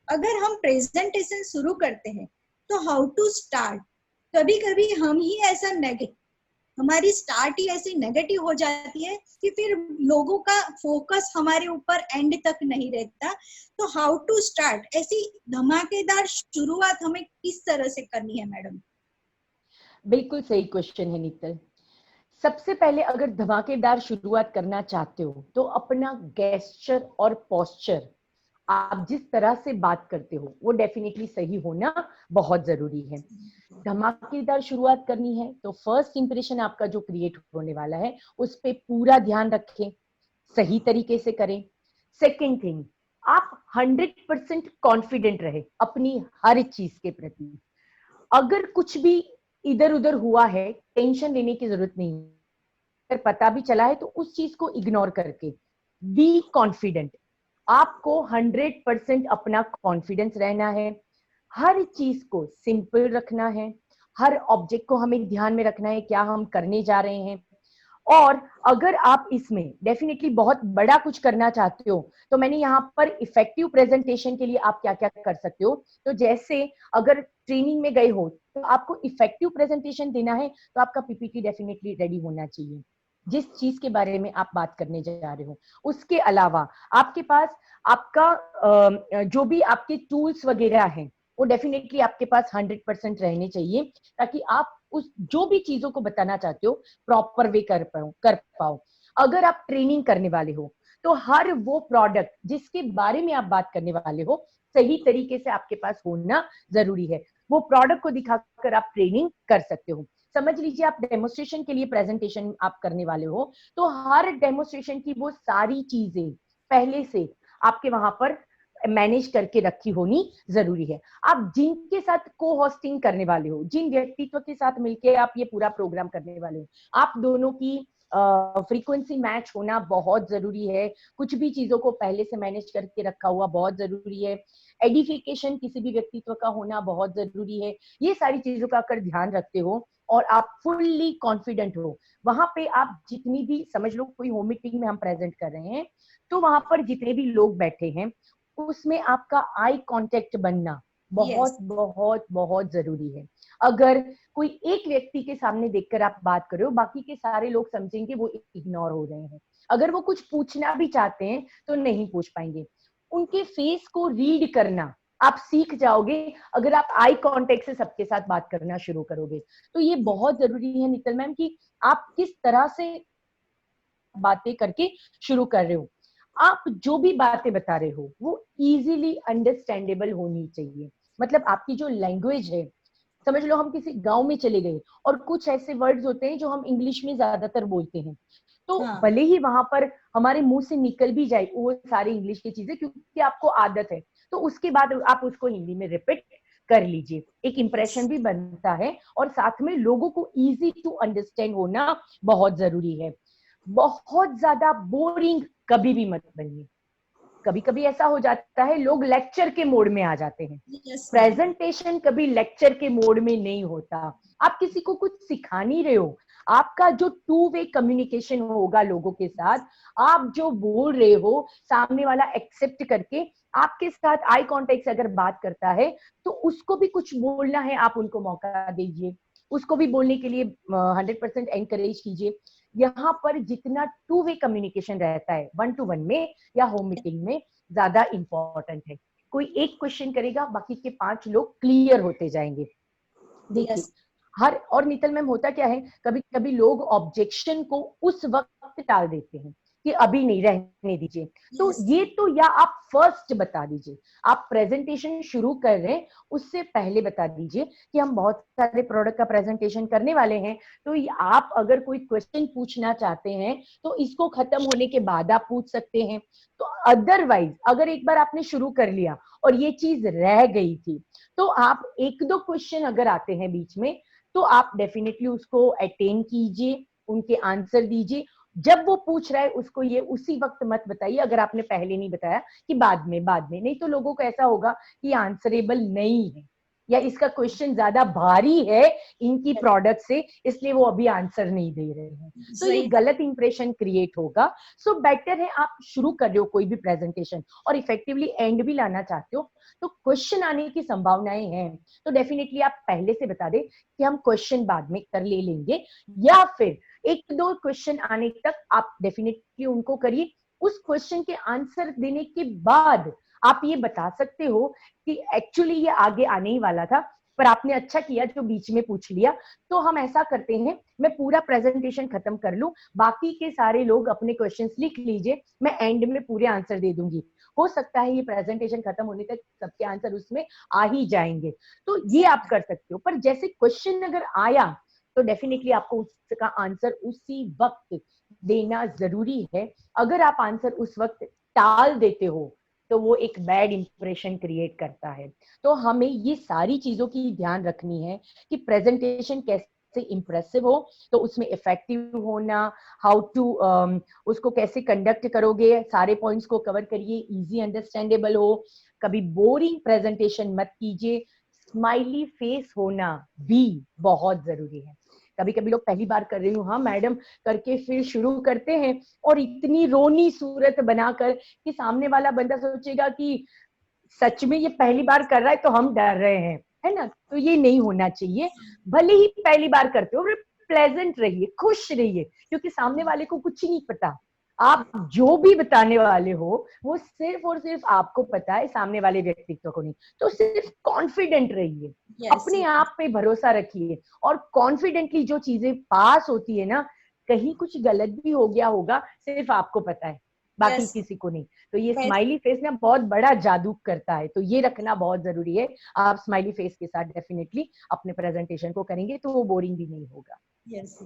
B: अगर हम प्रेजेंटेशन शुरू करते हैं तो हाउ टू स्टार्ट? कभी कभी हम ही ऐसा हमारी स्टार्ट ही ऐसी नेगेटिव हो जाती है कि फिर लोगों का फोकस हमारे ऊपर एंड तक नहीं रहता। तो हाउ टू स्टार्ट, ऐसी धमाकेदार शुरुआत हमें किस तरह से करनी है मैडम?
C: बिल्कुल सही क्वेश्चन है नीतल। सबसे पहले अगर धमाकेदार शुरुआत करना चाहते हो तो अपना गेस्चर और पोस्चर, आप जिस तरह से बात करते हो वो डेफिनेटली सही होना बहुत जरूरी है। धमाकेदार शुरुआत करनी है तो फर्स्ट इंप्रेशन आपका जो क्रिएट होने वाला है उस पे पूरा ध्यान रखें, सही तरीके से करें। सेकेंड थिंग, आप 100% कॉन्फिडेंट रहे अपनी हर चीज के प्रति। अगर कुछ भी इधर उधर हुआ है टेंशन लेने की जरूरत नहीं, अगर पता भी चला है तो उस चीज को इग्नोर करके बी कॉन्फिडेंट। आपको 100% अपना कॉन्फिडेंस रहना है, हर चीज को सिंपल रखना है, हर ऑब्जेक्ट को हमें ध्यान में रखना है क्या हम करने जा रहे हैं। और अगर आप इसमें डेफिनेटली बहुत बड़ा कुछ करना चाहते हो तो मैंने यहाँ पर इफेक्टिव प्रेजेंटेशन के लिए आप क्या क्या कर सकते हो, तो जैसे अगर ट्रेनिंग में गए हो तो आपको इफेक्टिव प्रेजेंटेशन देना है तो आपका पीपीटी डेफिनेटली रेडी होना चाहिए जिस चीज के बारे में आप बात करने जा रहे हो। उसके अलावा आपके पास आपका जो भी आपके टूल्स वगैरह हैं वो डेफिनेटली आपके पास 100% रहने चाहिए, ताकि आप उस जो भी चीजों को बताना चाहते हो प्रॉपर वे कर पाओ। अगर आप ट्रेनिंग करने वाले हो तो हर वो प्रोडक्ट जिसके बारे में आप बात करने वाले हो सही तरीके से आपके पास होना जरूरी है। वो प्रोडक्ट को दिखाकर आप ट्रेनिंग कर सकते हो। समझ लीजिए आप डेमोस्ट्रेशन के लिए प्रेजेंटेशन आप करने वाले हो तो हर डेमोस्ट्रेशन की वो सारी चीजें पहले से आपके वहां पर मैनेज करके रखी होनी जरूरी है। आप जिनके साथ को होस्टिंग करने वाले हो, जिन व्यक्तित्व के साथ मिलकर आप ये पूरा प्रोग्राम करने वाले हो, आप दोनों की फ्रीक्वेंसी मैच होना बहुत जरूरी है। कुछ भी चीजों को पहले से मैनेज करके रखा हुआ बहुत जरूरी है। एडिफिकेशन किसी भी व्यक्तित्व का होना बहुत जरूरी है। ये सारी चीजों का अगर ध्यान रखते हो और आप फुल्ली कॉन्फिडेंट हो, वहां पे आप जितनी भी, समझ लो कोई होम मीटिंग में हम प्रेजेंट कर रहे हैं तो वहां पर जितने भी लोग बैठे हैं उसमें आपका आई कांटेक्ट बनना बहुत
B: यस,
C: बहुत बहुत जरूरी है। अगर कोई एक व्यक्ति के सामने देखकर आप बात कर रहे हो बाकी के सारे लोग समझेंगे वो इग्नोर हो रहे हैं, अगर वो कुछ पूछना भी चाहते हैं तो नहीं पूछ पाएंगे। उनके फेस को रीड करना आप सीख जाओगे अगर आप आई कांटेक्ट से सबके साथ बात करना शुरू करोगे। तो ये बहुत जरूरी है नितल मैम कि आप किस तरह से बातें करके शुरू कर रहे हो। आप जो भी बातें बता रहे हो वो इजीली अंडरस्टैंडेबल होनी चाहिए। मतलब आपकी जो लैंग्वेज है, समझ लो हम किसी गांव में चले गए और कुछ ऐसे वर्ड्स होते हैं जो हम इंग्लिश में ज्यादातर बोलते हैं, तो भले ही वहां पर हमारे मुंह से निकल भी जाए वो सारी इंग्लिश की चीजें, क्योंकि आपको आदत है, तो उसके बाद आप उसको हिंदी में रिपीट कर लीजिए। एक इंप्रेशन भी बनता है और साथ में लोगों को इजी टू अंडरस्टैंड होना बहुत जरूरी है। बहुत ज्यादा बोरिंग कभी भी मत बनिए। कभी कभी ऐसा हो जाता है लोग लेक्चर के मोड में आ जाते हैं। प्रेजेंटेशन कभी लेक्चर के मोड में नहीं होता। आप किसी को कुछ सिखा नहीं रहे हो, आपका जो टू वे कम्युनिकेशन होगा लोगों के साथ, आप जो बोल रहे हो सामने वाला एक्सेप्ट करके आपके साथ आई कांटेक्ट से अगर बात करता है तो उसको भी कुछ बोलना है, आप उनको मौका दीजिए, उसको भी बोलने के लिए 100% एनकरेज कीजिए। यहाँ पर जितना टू वे कम्युनिकेशन रहता है 1-to-1 में या होम मीटिंग में, ज्यादा इंपॉर्टेंट है। कोई एक क्वेश्चन करेगा, बाकी के 5 लोग क्लियर होते जाएंगे। देखिए हर और नितल मैम होता क्या है, कभी कभी लोग ऑब्जेक्शन को उस वक्त टाल देते हैं कि अभी नहीं, रहने दीजिए। तो ये तो या आप फर्स्ट बता दीजिए, आप प्रेजेंटेशन शुरू कर रहे हैं उससे पहले बता दीजिए कि हम बहुत सारे प्रोडक्ट का प्रेजेंटेशन करने वाले हैं, तो आप अगर कोई क्वेश्चन पूछना चाहते हैं तो इसको खत्म होने के बाद आप पूछ सकते हैं। तो अदरवाइज अगर एक बार आपने शुरू कर लिया और ये चीज रह गई थी, तो आप 1-2 क्वेश्चन अगर आते हैं बीच में तो आप डेफिनेटली उसको अटेंड कीजिए, उनके आंसर दीजिए। जब वो पूछ रहा है उसको ये उसी वक्त मत बताइए अगर आपने पहले नहीं बताया कि बाद में, नहीं तो लोगों को ऐसा होगा कि आंसरेबल नहीं है या इसका क्वेश्चन ज्यादा भारी है इनकी प्रोडक्ट से, इसलिए वो अभी आंसर नहीं दे रहे हैं, तो ये गलत इंप्रेशन क्रिएट होगा। सो बेटर है आप शुरू कर रहे हो कोई भी प्रेजेंटेशन और इफेक्टिवली एंड भी लाना चाहते हो तो क्वेश्चन आने की संभावनाएं हैं, तो डेफिनेटली आप पहले से बता दे कि हम क्वेश्चन बाद में कर ले लेंगे, या फिर 1-2 क्वेश्चन आने तक आप डेफिनेटली उनको करिए। उस क्वेश्चन के आंसर देने के बाद आप ये बता सकते हो कि एक्चुअली ये आगे आने ही वाला था पर आपने अच्छा किया जो बीच में पूछ लिया। तो हम ऐसा करते हैं, मैं पूरा प्रेजेंटेशन खत्म कर लूं, बाकी के सारे लोग अपने क्वेश्चंस लिख लीजिए, मैं एंड में पूरे आंसर दे दूंगी। हो सकता है ये प्रेजेंटेशन खत्म होने तक सबके आंसर उसमें आ ही जाएंगे, तो ये आप कर सकते हो। पर जैसे क्वेश्चन अगर आया तो डेफिनेटली आपको उसका आंसर उसी वक्त देना जरूरी है। अगर आप आंसर उस वक्त टाल देते हो तो वो एक बैड इंप्रेशन क्रिएट करता है। तो हमें ये सारी चीजों की ध्यान रखनी है कि प्रेजेंटेशन कैसे इंप्रेसिव हो, तो उसमें इफेक्टिव होना, हाउ टू उसको कैसे कंडक्ट करोगे, सारे पॉइंट्स को कवर करिए, इजी अंडरस्टैंडेबल हो, कभी बोरिंग प्रेजेंटेशन मत कीजिए, स्माइली फेस होना भी बहुत जरूरी है। कभी कभी लोग पहली बार कर रही हूँ हाँ मैडम करके फिर शुरू करते हैं और इतनी रोनी सूरत बनाकर कि सामने वाला बंदा सोचेगा कि सच में ये पहली बार कर रहा है तो हम डर रहे हैं, है ना। तो ये नहीं होना चाहिए। भले ही पहली बार करते हो, प्लेजेंट रहिए, खुश रहिए, क्योंकि सामने वाले को कुछ नहीं पता। आप जो भी बताने वाले हो वो सिर्फ और सिर्फ आपको पता है, सामने वाले व्यक्तित्व को नहीं। तो सिर्फ कॉन्फिडेंट रहिए, अपने आप पे भरोसा रखिए और कॉन्फिडेंटली जो चीजें पास होती है ना, कहीं कुछ गलत भी हो गया होगा सिर्फ आपको पता है, बाकी किसी को नहीं। तो ये स्माइली फेस ना बहुत बड़ा जादू करता है, तो ये रखना बहुत जरूरी है। आप स्माइली फेस के साथ डेफिनेटली अपने प्रेजेंटेशन को करेंगे तो वो बोरिंग भी नहीं होगा।
B: Yes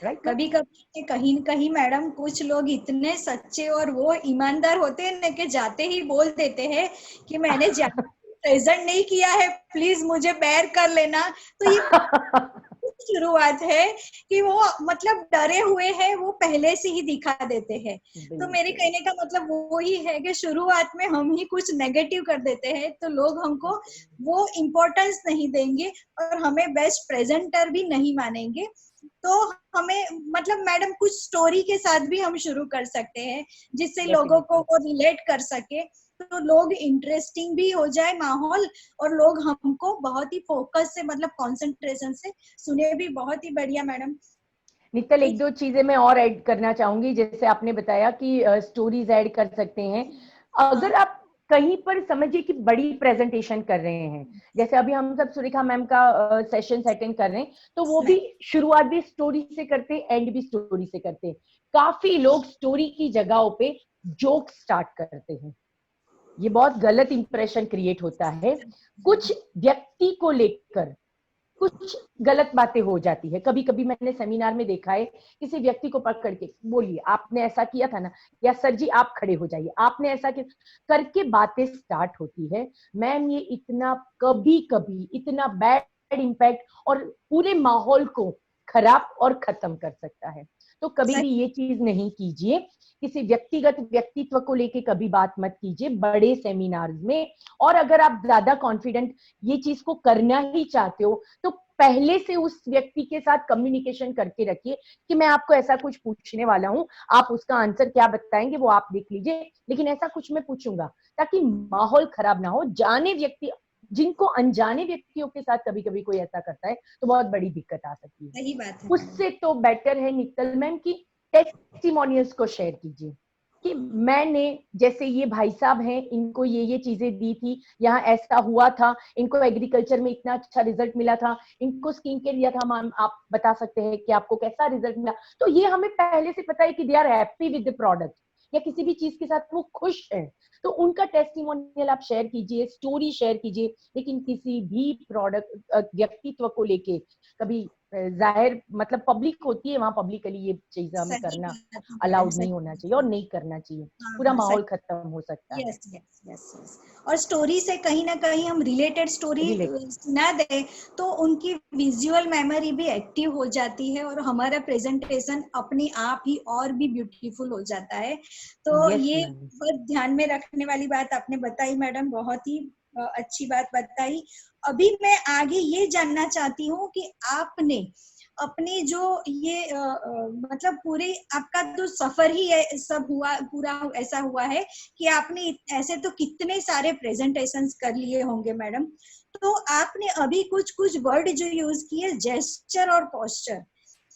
B: right. कभी कभी कहीं न कहीं मैडम कुछ लोग इतने सच्चे और वो ईमानदार होते हैं ना कि जाते ही बोल देते हैं कि मैंने प्रेजेंट नहीं किया है, प्लीज मुझे बेयर कर लेना। तो ये शुरुआत है कि वो मतलब डरे हुए हैं, वो पहले से ही दिखा देते हैं। तो मेरे कहने का मतलब वो ही है कि शुरुआत में हम ही कुछ नेगेटिव कर देते हैं तो लोग हमको वो इम्पोर्टेंस नहीं देंगे और हमें बेस्ट प्रेजेंटर भी नहीं मानेंगे। तो हमें मतलब मैडम कुछ स्टोरी के साथ भी हम शुरू कर सकते हैं जिससे लोगों को वो रिलेट कर सके, तो लोग इंटरेस्टिंग भी हो जाए माहौल और लोग हमको बहुत ही फोकस से मतलब कंसंट्रेशन से सुने भी। बहुत ही बढ़िया मैडम।
C: नितल 1-2 चीजें मैं और ऐड करना चाहूंगी। जैसे आपने बताया कि स्टोरीज ऐड कर सकते हैं। अगर आप कहीं पर समझिए कि बड़ी प्रेजेंटेशन कर रहे हैं, जैसे अभी हम सब सुरेखा मैम का सेशन अटेंड कर रहे हैं, तो वो भी शुरुआत भी स्टोरी से करते हैं, एंड भी स्टोरी से करते हैं। काफी लोग स्टोरी की जगहों पे जोक स्टार्ट करते हैं, ये बहुत गलत इंप्रेशन क्रिएट होता है। कुछ व्यक्ति को लेकर कुछ गलत बातें हो जाती है। कभी कभी मैंने सेमिनार में देखा है, किसी व्यक्ति को पकड़ के बोलिए आपने ऐसा किया था ना, या सर जी आप खड़े हो जाइए, आपने ऐसा किया करके बातें स्टार्ट होती है। मैम ये इतना कभी कभी इतना बैड इम्पैक्ट और पूरे माहौल को खराब और खत्म कर सकता है। तो कभी भी ये चीज नहीं कीजिए, किसी व्यक्तिगत व्यक्तित्व को लेके कभी बात मत कीजिए बड़े सेमिनार्स में। और अगर आप ज्यादा कॉन्फिडेंट ये चीज को करना ही चाहते हो, तो पहले से उस व्यक्ति के साथ कम्युनिकेशन करके रखिए कि मैं आपको ऐसा कुछ पूछने वाला हूं, आप उसका आंसर क्या बताएंगे वो आप देख लीजिए, लेकिन ऐसा कुछ मैं पूछूंगा, ताकि माहौल खराब ना हो। जाने व्यक्ति जिनको अनजाने व्यक्तियों के साथ कभी कभी कोई ऐसा करता है तो बहुत बड़ी दिक्कत आ सकती है।
B: सही बात है।
C: उससे तो बेटर है नित्तल मैम की टेस्टिमोनियल्स को शेयर कीजिए कि मैंने, जैसे ये भाई साहब हैं, इनको ये चीजें दी थी, यहाँ ऐसा हुआ था, इनको एग्रीकल्चर में इतना अच्छा रिजल्ट मिला था, इनको स्किन केयर दिया था, मैम आप बता सकते हैं कि आपको कैसा रिजल्ट मिला। तो ये हमें पहले से पता है कि they are happy with the product, या किसी भी चीज के साथ वो खुश है, तो उनका टेस्टिमोनियल आप शेयर कीजिए, स्टोरी शेयर कीजिए। लेकिन किसी भी प्रोडक्ट व्यक्तित्व को लेके कभी जाहिर मतलब पब्लिक होती है, वहां पब्लिकली ये चीज हमें करना अलाउड नहीं होना चाहिए और नहीं करना चाहिए, पूरा माहौल खत्म हो सकता है।
B: Yes yes yes yes. और स्टोरी से कहीं ना कहीं हम रिलेटेड स्टोरी सुना दे तो उनकी विजुअल मेमोरी भी एक्टिव हो जाती है और हमारा प्रेजेंटेशन अपने आप ही और भी ब्यूटीफुल हो जाता है। तो ये बहुत ध्यान में रखने वाली बात आपने बताई मैडम, बहुत ही अच्छी बात बताई। अभी मैं आगे ये जानना चाहती हूँ कि आपने अपने जो ये मतलब पूरे आपका तो सफर ही है, सब हुआ पूरा ऐसा हुआ है कि आपने ऐसे तो कितने सारे प्रेजेंटेशंस कर लिए होंगे मैडम, तो आपने अभी कुछ कुछ वर्ड जो यूज किए जेस्चर और पोस्चर,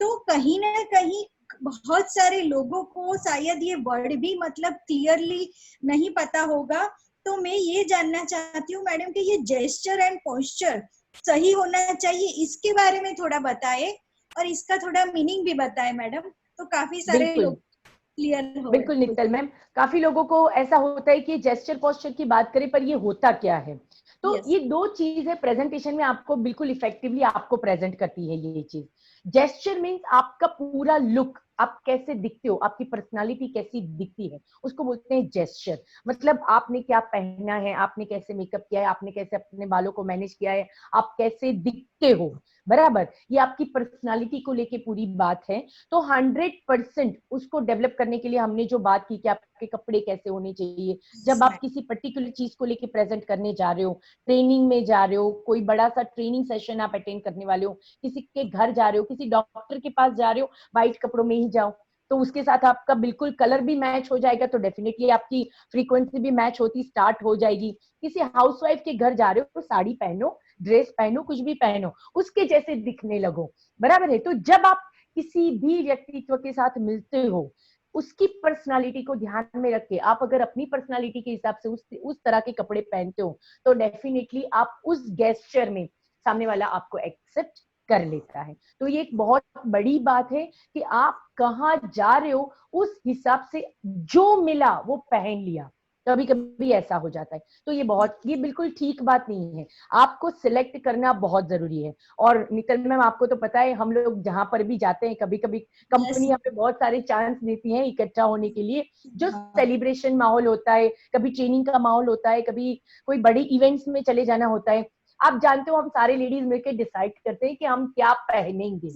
B: तो कहीं ना कहीं बहुत सारे लोगों को शायद ये वर्ड भी मतलब क्लियरली नहीं पता होगा। तो मैं ये जानना चाहती हूँ मैडम कि ये जेस्चर एंड पोस्चर सही होना चाहिए, इसके बारे में थोड़ा बताए और इसका थोड़ा मीनिंग भी बताए मैडम, तो काफी सारे लोग क्लियर हो।
C: बिल्कुल नित्तल मैम, काफी लोगों को ऐसा होता है कि जेस्चर पोस्चर की बात करें पर ये होता क्या है। तो ये दो चीज है प्रेजेंटेशन में, आपको बिल्कुल इफेक्टिवली आपको प्रेजेंट करती है ये चीज। जेस्चर मीन्स आपका पूरा लुक, आप कैसे दिखते हो, आपकी पर्सनालिटी कैसी दिखती है, उसको बोलते हैं जेस्चर। मतलब आपने क्या पहना है, आपने कैसे मेकअप किया है, आपने कैसे अपने बालों को मैनेज किया है, आप कैसे दिखते हो, बराबर, ये आपकी पर्सनालिटी को लेके पूरी बात है। तो 100% उसको डेवलप करने के लिए हमने जो बात की कि आपके कपड़े कैसे होने चाहिए, जब आप किसी पर्टिकुलर चीज को लेके प्रेजेंट करने जा रहे हो, ट्रेनिंग में जा रहे हो, कोई बड़ा सा ट्रेनिंग सेशन आप अटेंड करने वाले हो, किसी के घर जा रहे हो, किसी डॉक्टर के पास जा रहे हो, व्हाइट कपड़ों में ही जाओ, तो उसके साथ आपका बिल्कुल कलर भी मैच हो जाएगा, तो डेफिनेटली आपकी फ्रीक्वेंसी भी मैच होती स्टार्ट हो जाएगी। किसी हाउसवाइफ के घर जा रहे हो तो साड़ी पहनो, ड्रेस पहनो, कुछ भी पहनो, उसके जैसे दिखने लगो, बराबर है। तो जब आप किसी भी व्यक्तित्व के साथ मिलते हो, उसकी पर्सनालिटी को ध्यान में रख के आप अगर अपनी पर्सनालिटी के हिसाब से उस तरह के कपड़े पहनते हो, तो डेफिनेटली आप उस गेस्चर में सामने वाला आपको एक्सेप्ट कर लेता है। तो ये एक बहुत बड़ी बात है कि आप कहाँ जा रहे हो, उस हिसाब से जो मिला वो पहन लिया। कभी कभी ऐसा हो जाता है, तो ये बिल्कुल ठीक बात नहीं है। आपको सिलेक्ट करना बहुत जरूरी है। और नितिन मैम आपको तो पता है, हम लोग जहां पर भी जाते हैं, कभी कभी कंपनी हमें बहुत सारे चांस देती है इकट्ठा होने के लिए, जो सेलिब्रेशन माहौल होता है, कभी ट्रेनिंग का माहौल होता है, कभी कोई बड़े इवेंट्स में चले जाना होता है। आप जानते हो हम सारे लेडीज मिलकर डिसाइड करते हैं कि हम क्या पहनेंगे,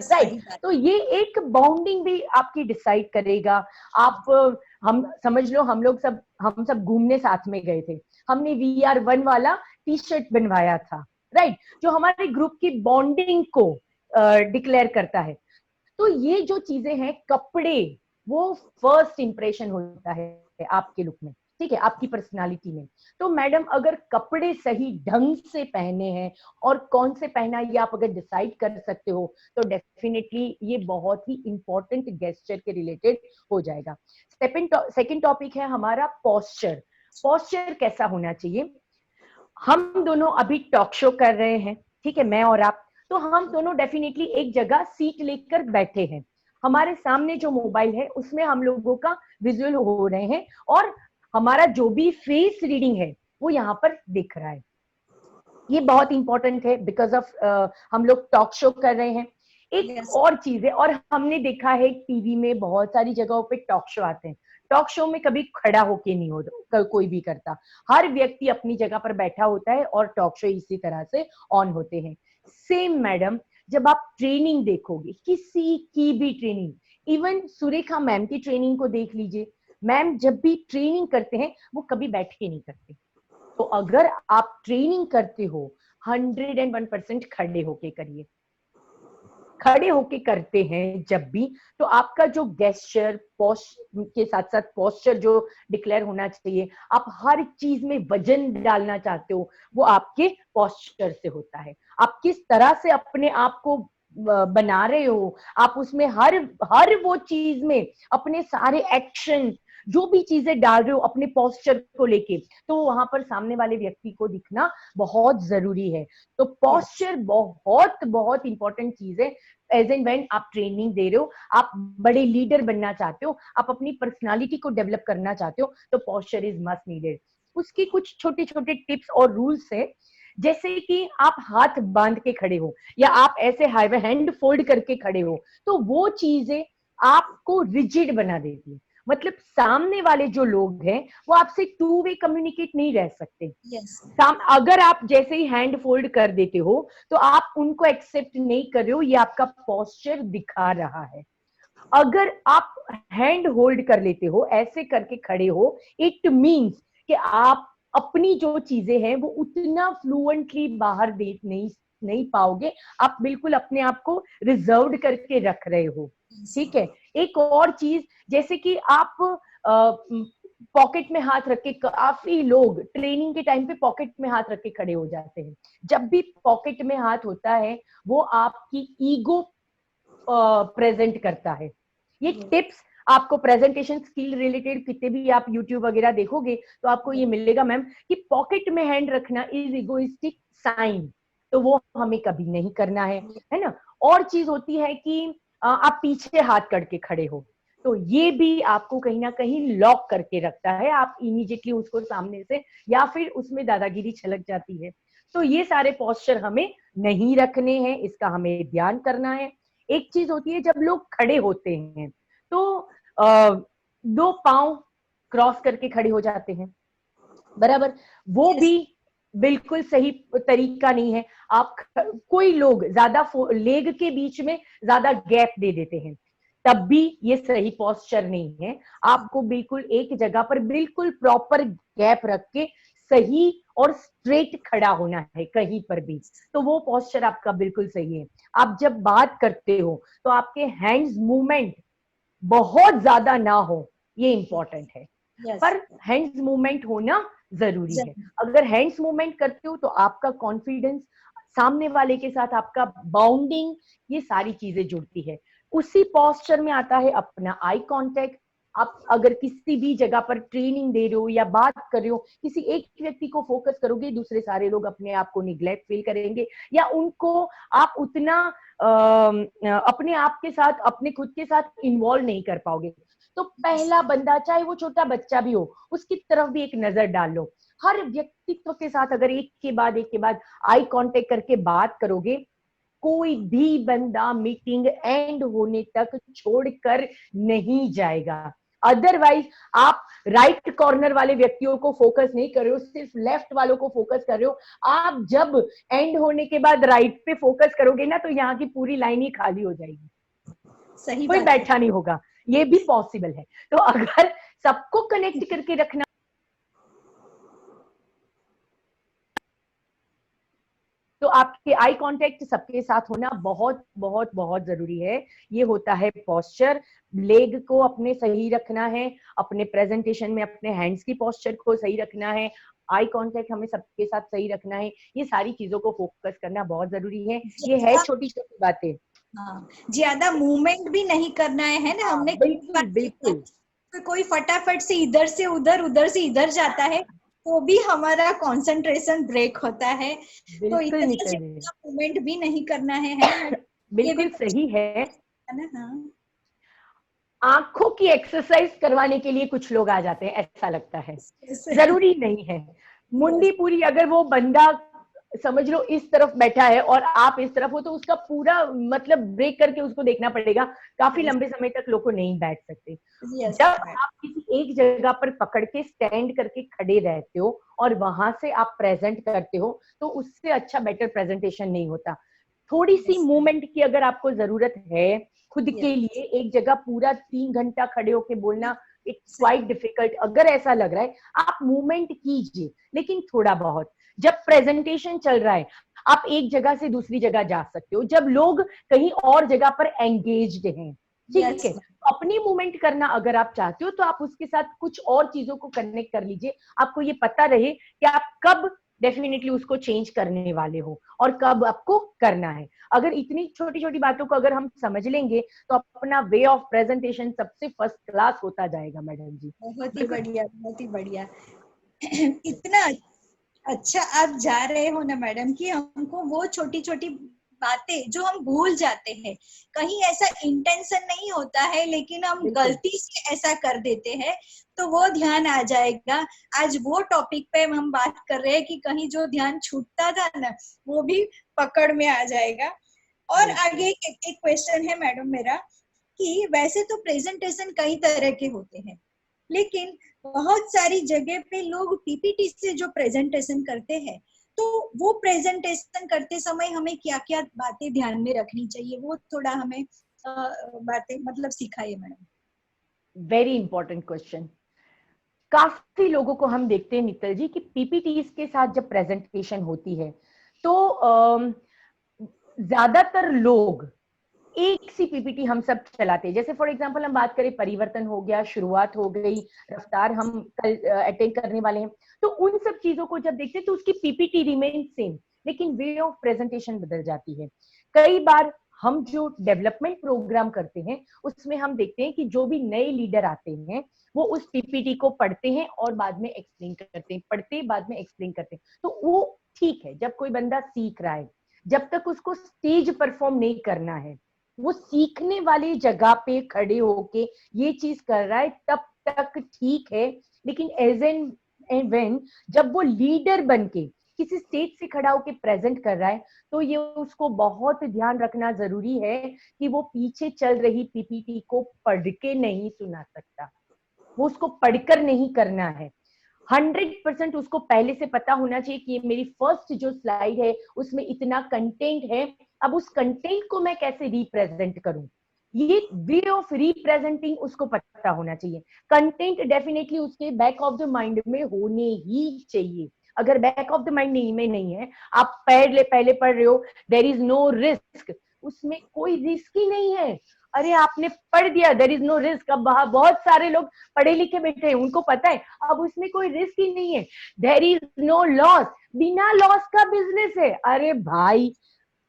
C: राइट। तो ये एक बाउंडिंग भी आपकी डिसाइड करेगा। आप हम समझ लो हम सब घूमने साथ में गए थे, हमने VR1 वाला टी-शर्ट बनवाया था, राइट, जो हमारे ग्रुप की बॉन्डिंग को डिक्लेयर करता है। तो ये जो चीजें हैं, कपड़े वो फर्स्ट इंप्रेशन होता है आपके लुक में, ठीक है, आपकी पर्सनालिटी में। तो मैडम अगर कपड़े सही ढंग से पहने हैं और कौन से पहना ये आप अगर डिसाइड कर सकते हो, तो डेफिनेटली ये बहुत ही इंपॉर्टेंट गेस्चर के रिलेटेड हो जाएगा। सेकंड टॉपिक है हमारा पोस्चर। पोस्चर कैसा होना चाहिए? हम दोनों अभी टॉक शो कर रहे हैं, ठीक है, मैं और आप, तो हम दोनों डेफिनेटली एक जगह सीट लेकर बैठे हैं। हमारे सामने जो मोबाइल है उसमें हम लोगों का विजुअल हो रहे हैं और हमारा जो भी फेस रीडिंग है वो यहाँ पर दिख रहा है। ये बहुत इंपॉर्टेंट है बिकॉज ऑफ हम लोग टॉक शो कर रहे हैं। एक और चीज है, और हमने देखा है टीवी में बहुत सारी जगहों पे टॉक शो आते हैं, टॉक शो में कभी खड़ा होके नहीं होता कोई भी करता, हर व्यक्ति अपनी जगह पर बैठा होता है और टॉक शो इसी तरह से ऑन होते हैं। सेम मैडम, जब आप ट्रेनिंग देखोगे, किसी की भी ट्रेनिंग, इवन सुरेखा मैम की ट्रेनिंग को देख लीजिए, मैम जब भी ट्रेनिंग करते हैं वो कभी बैठ के नहीं करते। तो अगर आप ट्रेनिंग करते हो 101% खड़े होके करिए। खड़े होके करते हैं जब भी, तो आपका जो गेस्चर के साथ साथ पोस्चर जो डिक्लेयर होना चाहिए, आप हर चीज में वजन डालना चाहते हो, वो आपके पोस्चर से होता है। आप किस तरह से अपने आप को बना रहे हो, आप उसमें हर वो चीज में अपने सारे एक्शन जो भी चीजें डाल रहे हो अपने पोस्चर को लेके, तो वहां पर सामने वाले व्यक्ति को दिखना बहुत जरूरी है। तो पोस्चर बहुत बहुत इंपॉर्टेंट चीज है। एज एंड व्हेन आप ट्रेनिंग दे रहे हो, आप बड़े लीडर बनना चाहते हो, आप अपनी पर्सनालिटी को डेवलप करना चाहते हो, तो पोस्चर इज मस्ट नीडेड। उसकी कुछ छोटे छोटे टिप्स और रूल्स है, जैसे कि आप हाथ बांध के खड़े हो या आप ऐसे हैंड फोल्ड करके खड़े हो, तो वो चीजें आपको रिजिड बना देती है। मतलब सामने वाले जो लोग हैं वो आपसे टू वे कम्युनिकेट नहीं रह सकते। अगर आप जैसे ही हैंड फोल्ड कर देते हो तो आप उनको एक्सेप्ट नहीं कर रहे हो, ये आपका पोस्चर दिखा रहा है। अगर आप हैंड होल्ड कर लेते हो, ऐसे करके खड़े हो, इट मीन्स कि आप अपनी जो चीजें हैं वो उतना फ्लुएंटली बाहर दे नहीं पाओगे, आप बिल्कुल अपने आप को रिजर्व्ड करके रख रहे हो। ठीक है। एक और चीज, जैसे कि आप पॉकेट में हाथ रख के, काफी लोग ट्रेनिंग के टाइम पे पॉकेट में हाथ रख के खड़े हो जाते हैं। जब भी पॉकेट में हाथ होता है वो आपकी ईगो प्रेजेंट करता है। ये टिप्स आपको प्रेजेंटेशन स्किल रिलेटेड कितने भी आप यूट्यूब वगैरह देखोगे तो आपको ये मिलेगा मैम कि पॉकेट में हैंड रखना इज इगोइस्टिक साइन, तो वो हमें कभी नहीं करना है ना। और चीज होती है कि आप पीछे हाथ करके खड़े हो, तो ये भी आपको कहीं ना कहीं लॉक करके रखता है, आप इमीडिएटली उसको सामने से, या फिर उसमें दादागिरी छलक जाती है। तो ये सारे पोस्चर हमें नहीं रखने हैं, इसका हमें ध्यान करना है। एक चीज होती है जब लोग खड़े होते हैं तो दो पांव क्रॉस करके खड़े हो जाते हैं, बराबर, वो भी बिल्कुल सही तरीका नहीं है। आप कोई लोग ज्यादा लेग के बीच में ज्यादा गैप दे देते हैं, तब भी ये सही पोस्चर नहीं है। आपको बिल्कुल एक जगह पर बिल्कुल प्रॉपर गैप रख के सही और स्ट्रेट खड़ा होना है कहीं पर भी, तो वो पोस्चर आपका बिल्कुल सही है। आप जब बात करते हो तो आपके हैंड्स मूवमेंट बहुत ज्यादा ना हो, ये इंपॉर्टेंट है। पर हैंड्स मूवमेंट होना जरूरी है। अगर हैंड्स मूवमेंट करते हो तो आपका कॉन्फिडेंस, सामने वाले के साथ आपका बाउंडिंग, ये सारी चीजें जुड़ती है। उसी पोस्चर में आता है अपना आई कांटेक्ट। आप अगर किसी भी जगह पर ट्रेनिंग दे रहे हो या बात कर रहे हो, किसी एक व्यक्ति को फोकस करोगे, दूसरे सारे लोग अपने आप को निग्लेक्ट फील करेंगे, या उनको आप उतना अपने आप के साथ, अपने खुद के साथ इन्वॉल्व नहीं कर पाओगे। तो पहला बंदा, चाहे वो छोटा बच्चा भी हो, उसकी तरफ भी एक नजर डाल लो। हर व्यक्तित्व के साथ अगर एक के बाद आई कांटेक्ट करके बात करोगे, कोई भी बंदा मीटिंग एंड होने तक छोड़कर नहीं जाएगा। अदरवाइज आप राइट कॉर्नर वाले व्यक्तियों को फोकस नहीं कर रहे हो, सिर्फ लेफ्ट वालों को फोकस कर रहे हो। आप जब एंड होने के बाद राइट पे फोकस करोगे ना, तो यहाँ की पूरी लाइन ही खाली हो जाएगी, सही कोई बैठा नहीं होगा। ये भी पॉसिबल है। तो अगर सबको कनेक्ट करके रखना, तो आपके आई कांटेक्ट सबके साथ होना बहुत बहुत बहुत जरूरी है। ये होता है पोस्चर। लेग को अपने सही रखना है, अपने प्रेजेंटेशन में अपने हैंड्स की पोस्चर को सही रखना है, आई कांटेक्ट हमें सबके साथ सही रखना है। ये सारी चीजों को फोकस करना बहुत जरूरी है। ये है छोटी छोटी बातें।
B: हाँ, ज्यादा मूवमेंट भी नहीं करना है ना। हमने
C: बिल्कुल बिल्कुल
B: कोई फटाफट से इधर से उधर, उधर से इधर जाता है तो भी हमारा कंसंट्रेशन ब्रेक होता है। तो
C: बिल्कुल
B: इतना
C: निकल रही है,
B: ज्यादा मूवमेंट भी नहीं करना है ना, ये भी
C: बिल्कुल सही है।
B: है ना। हाँ
C: आंखों की एक्सरसाइज करवाने के लिए कुछ लोग आ जाते हैं, ऐसा लगता है,
B: जैसे
C: जरूरी नहीं है। मुंडी
B: यस
C: पूरी अगर वो बंदा समझ लो इस तरफ बैठा है और आप इस तरफ हो, तो उसका पूरा मतलब ब्रेक करके उसको देखना पड़ेगा। काफी
B: यस
C: लंबे समय तक लोग को नहीं बैठ सकते।
B: यस
C: जब आप किसी एक जगह पर पकड़ के स्टैंड करके खड़े रहते हो और वहां से आप प्रेजेंट करते हो, तो उससे अच्छा बेटर प्रेजेंटेशन नहीं होता। थोड़ी सी
B: यस
C: मूवमेंट की अगर आपको जरूरत है खुद के
B: यस
C: लिए, एक जगह पूरा 3 घंटा खड़े होके बोलना इट्स
B: सही
C: क्वाइट डिफिकल्ट। अगर ऐसा लग रहा है, आप मूवमेंट कीजिए, लेकिन थोड़ा बहुत। जब प्रेजेंटेशन चल रहा है, आप एक जगह से दूसरी जगह जा सकते हो, जब लोग कहीं और जगह पर एंगेज्ड हैं, ठीक
B: यस
C: है, तो अपनी मूवमेंट करना अगर आप चाहते हो, तो आप उसके साथ कुछ और चीजों को कनेक्ट कर लीजिए। आपको ये पता रहे कि आप कब डेफिनेटली उसको चेंज करने वाले हो और कब आपको करना है। अगर इतनी छोटी छोटी बातों को अगर हम समझ लेंगे, तो अपना वे ऑफ प्रेजेंटेशन सबसे फर्स्ट क्लास होता जाएगा मैडम जी।
B: बहुत ही
C: बिल्कुल।
B: बढ़िया, बहुत ही बढ़िया। इतना अच्छा आप जा रहे हो ना मैडम कि हमको वो छोटी छोटी बातें जो हम भूल जाते हैं, कहीं ऐसा इंटेंशन नहीं होता है लेकिन हम
C: बिल्कुल
B: गलती से ऐसा कर देते हैं, तो वो ध्यान आ जाएगा। आज वो टॉपिक पे हम बात कर रहे हैं कि कहीं जो ध्यान छूटता था ना, वो भी पकड़ में आ जाएगा। और
C: बिल्कुल
B: आगे एक क्वेश्चन है मैडम मेरा कि वैसे तो प्रेजेंटेशन कई तरह के होते हैं, लेकिन बहुत सारी जगह पे लोग पीपीटी से जो प्रेजेंटेशन करते हैं, तो वो प्रेजेंटेशन करते समय हमें क्या क्या बातें ध्यान में रखनी चाहिए, वो थोड़ा हमें बातें मतलब सिखाइए मैडम।
C: Very important question. काफी लोगों को हम देखते हैं नितल जी कि पीपीटीज के साथ जब प्रेजेंटेशन होती है, तो ज्यादातर लोग एक सी पीपीटी हम सब चलाते हैं। जैसे फॉर एग्जांपल हम बात करें, परिवर्तन हो गया, शुरुआत हो गई, रफ्तार हम कल अटेंड करने वाले हैं, तो उन सब चीजों को जब देखते हैं तो उसकी पीपीटी रिमेन सेम, लेकिन वे ऑफ प्रेजेंटेशन बदल जाती है। कई बार हम जो डेवलपमेंट प्रोग्राम करते हैं, उसमें हम देखते हैं कि जो भी नए लीडर आते हैं, वो उस पीपीटी को पढ़ते हैं और बाद में एक्सप्लेन करते हैं, पढ़ते बाद में एक्सप्लेन करते हैं। तो वो ठीक है जब कोई बंदा सीख रहा है, जब तक उसको स्टेज परफॉर्म नहीं करना है, वो सीखने वाली जगह पे खड़े होके ये चीज कर रहा है, तब तक ठीक है। लेकिन एज एंड व्हेन जब वो लीडर बन के किसी स्टेज से खड़ा होके प्रेजेंट कर रहा है, तो ये उसको बहुत ध्यान रखना जरूरी है कि वो पीछे चल रही पीपीटी को पढ़ के नहीं सुना सकता, वो उसको पढ़कर नहीं करना है। 100% उसको पहले से पता होना चाहिए कि ये मेरी फर्स्ट जो स्लाइड है उसमें इतना कंटेंट है, अब उस कंटेंट को मैं कैसे रिप्रेजेंट करूं, ये वे ऑफ रिप्रेजेंटिंग उसको पता होना चाहिए। कंटेंट डेफिनेटली उसके बैक ऑफ द माइंड में होने ही चाहिए। अगर बैक ऑफ द माइंड में नहीं है, आप पहले पढ़ रहे हो, देयर इज नो रिस्क, उसमें कोई रिस्क ही नहीं है। अरे आपने पढ़ दिया, देयर इज नो रिस्क। अब बहुत सारे लोग पढ़े लिखे बैठे हैं, उनको पता है अब उसमें कोई रिस्क ही नहीं है। देयर इज नो लॉस, बिना लॉस का बिजनेस है। अरे भाई,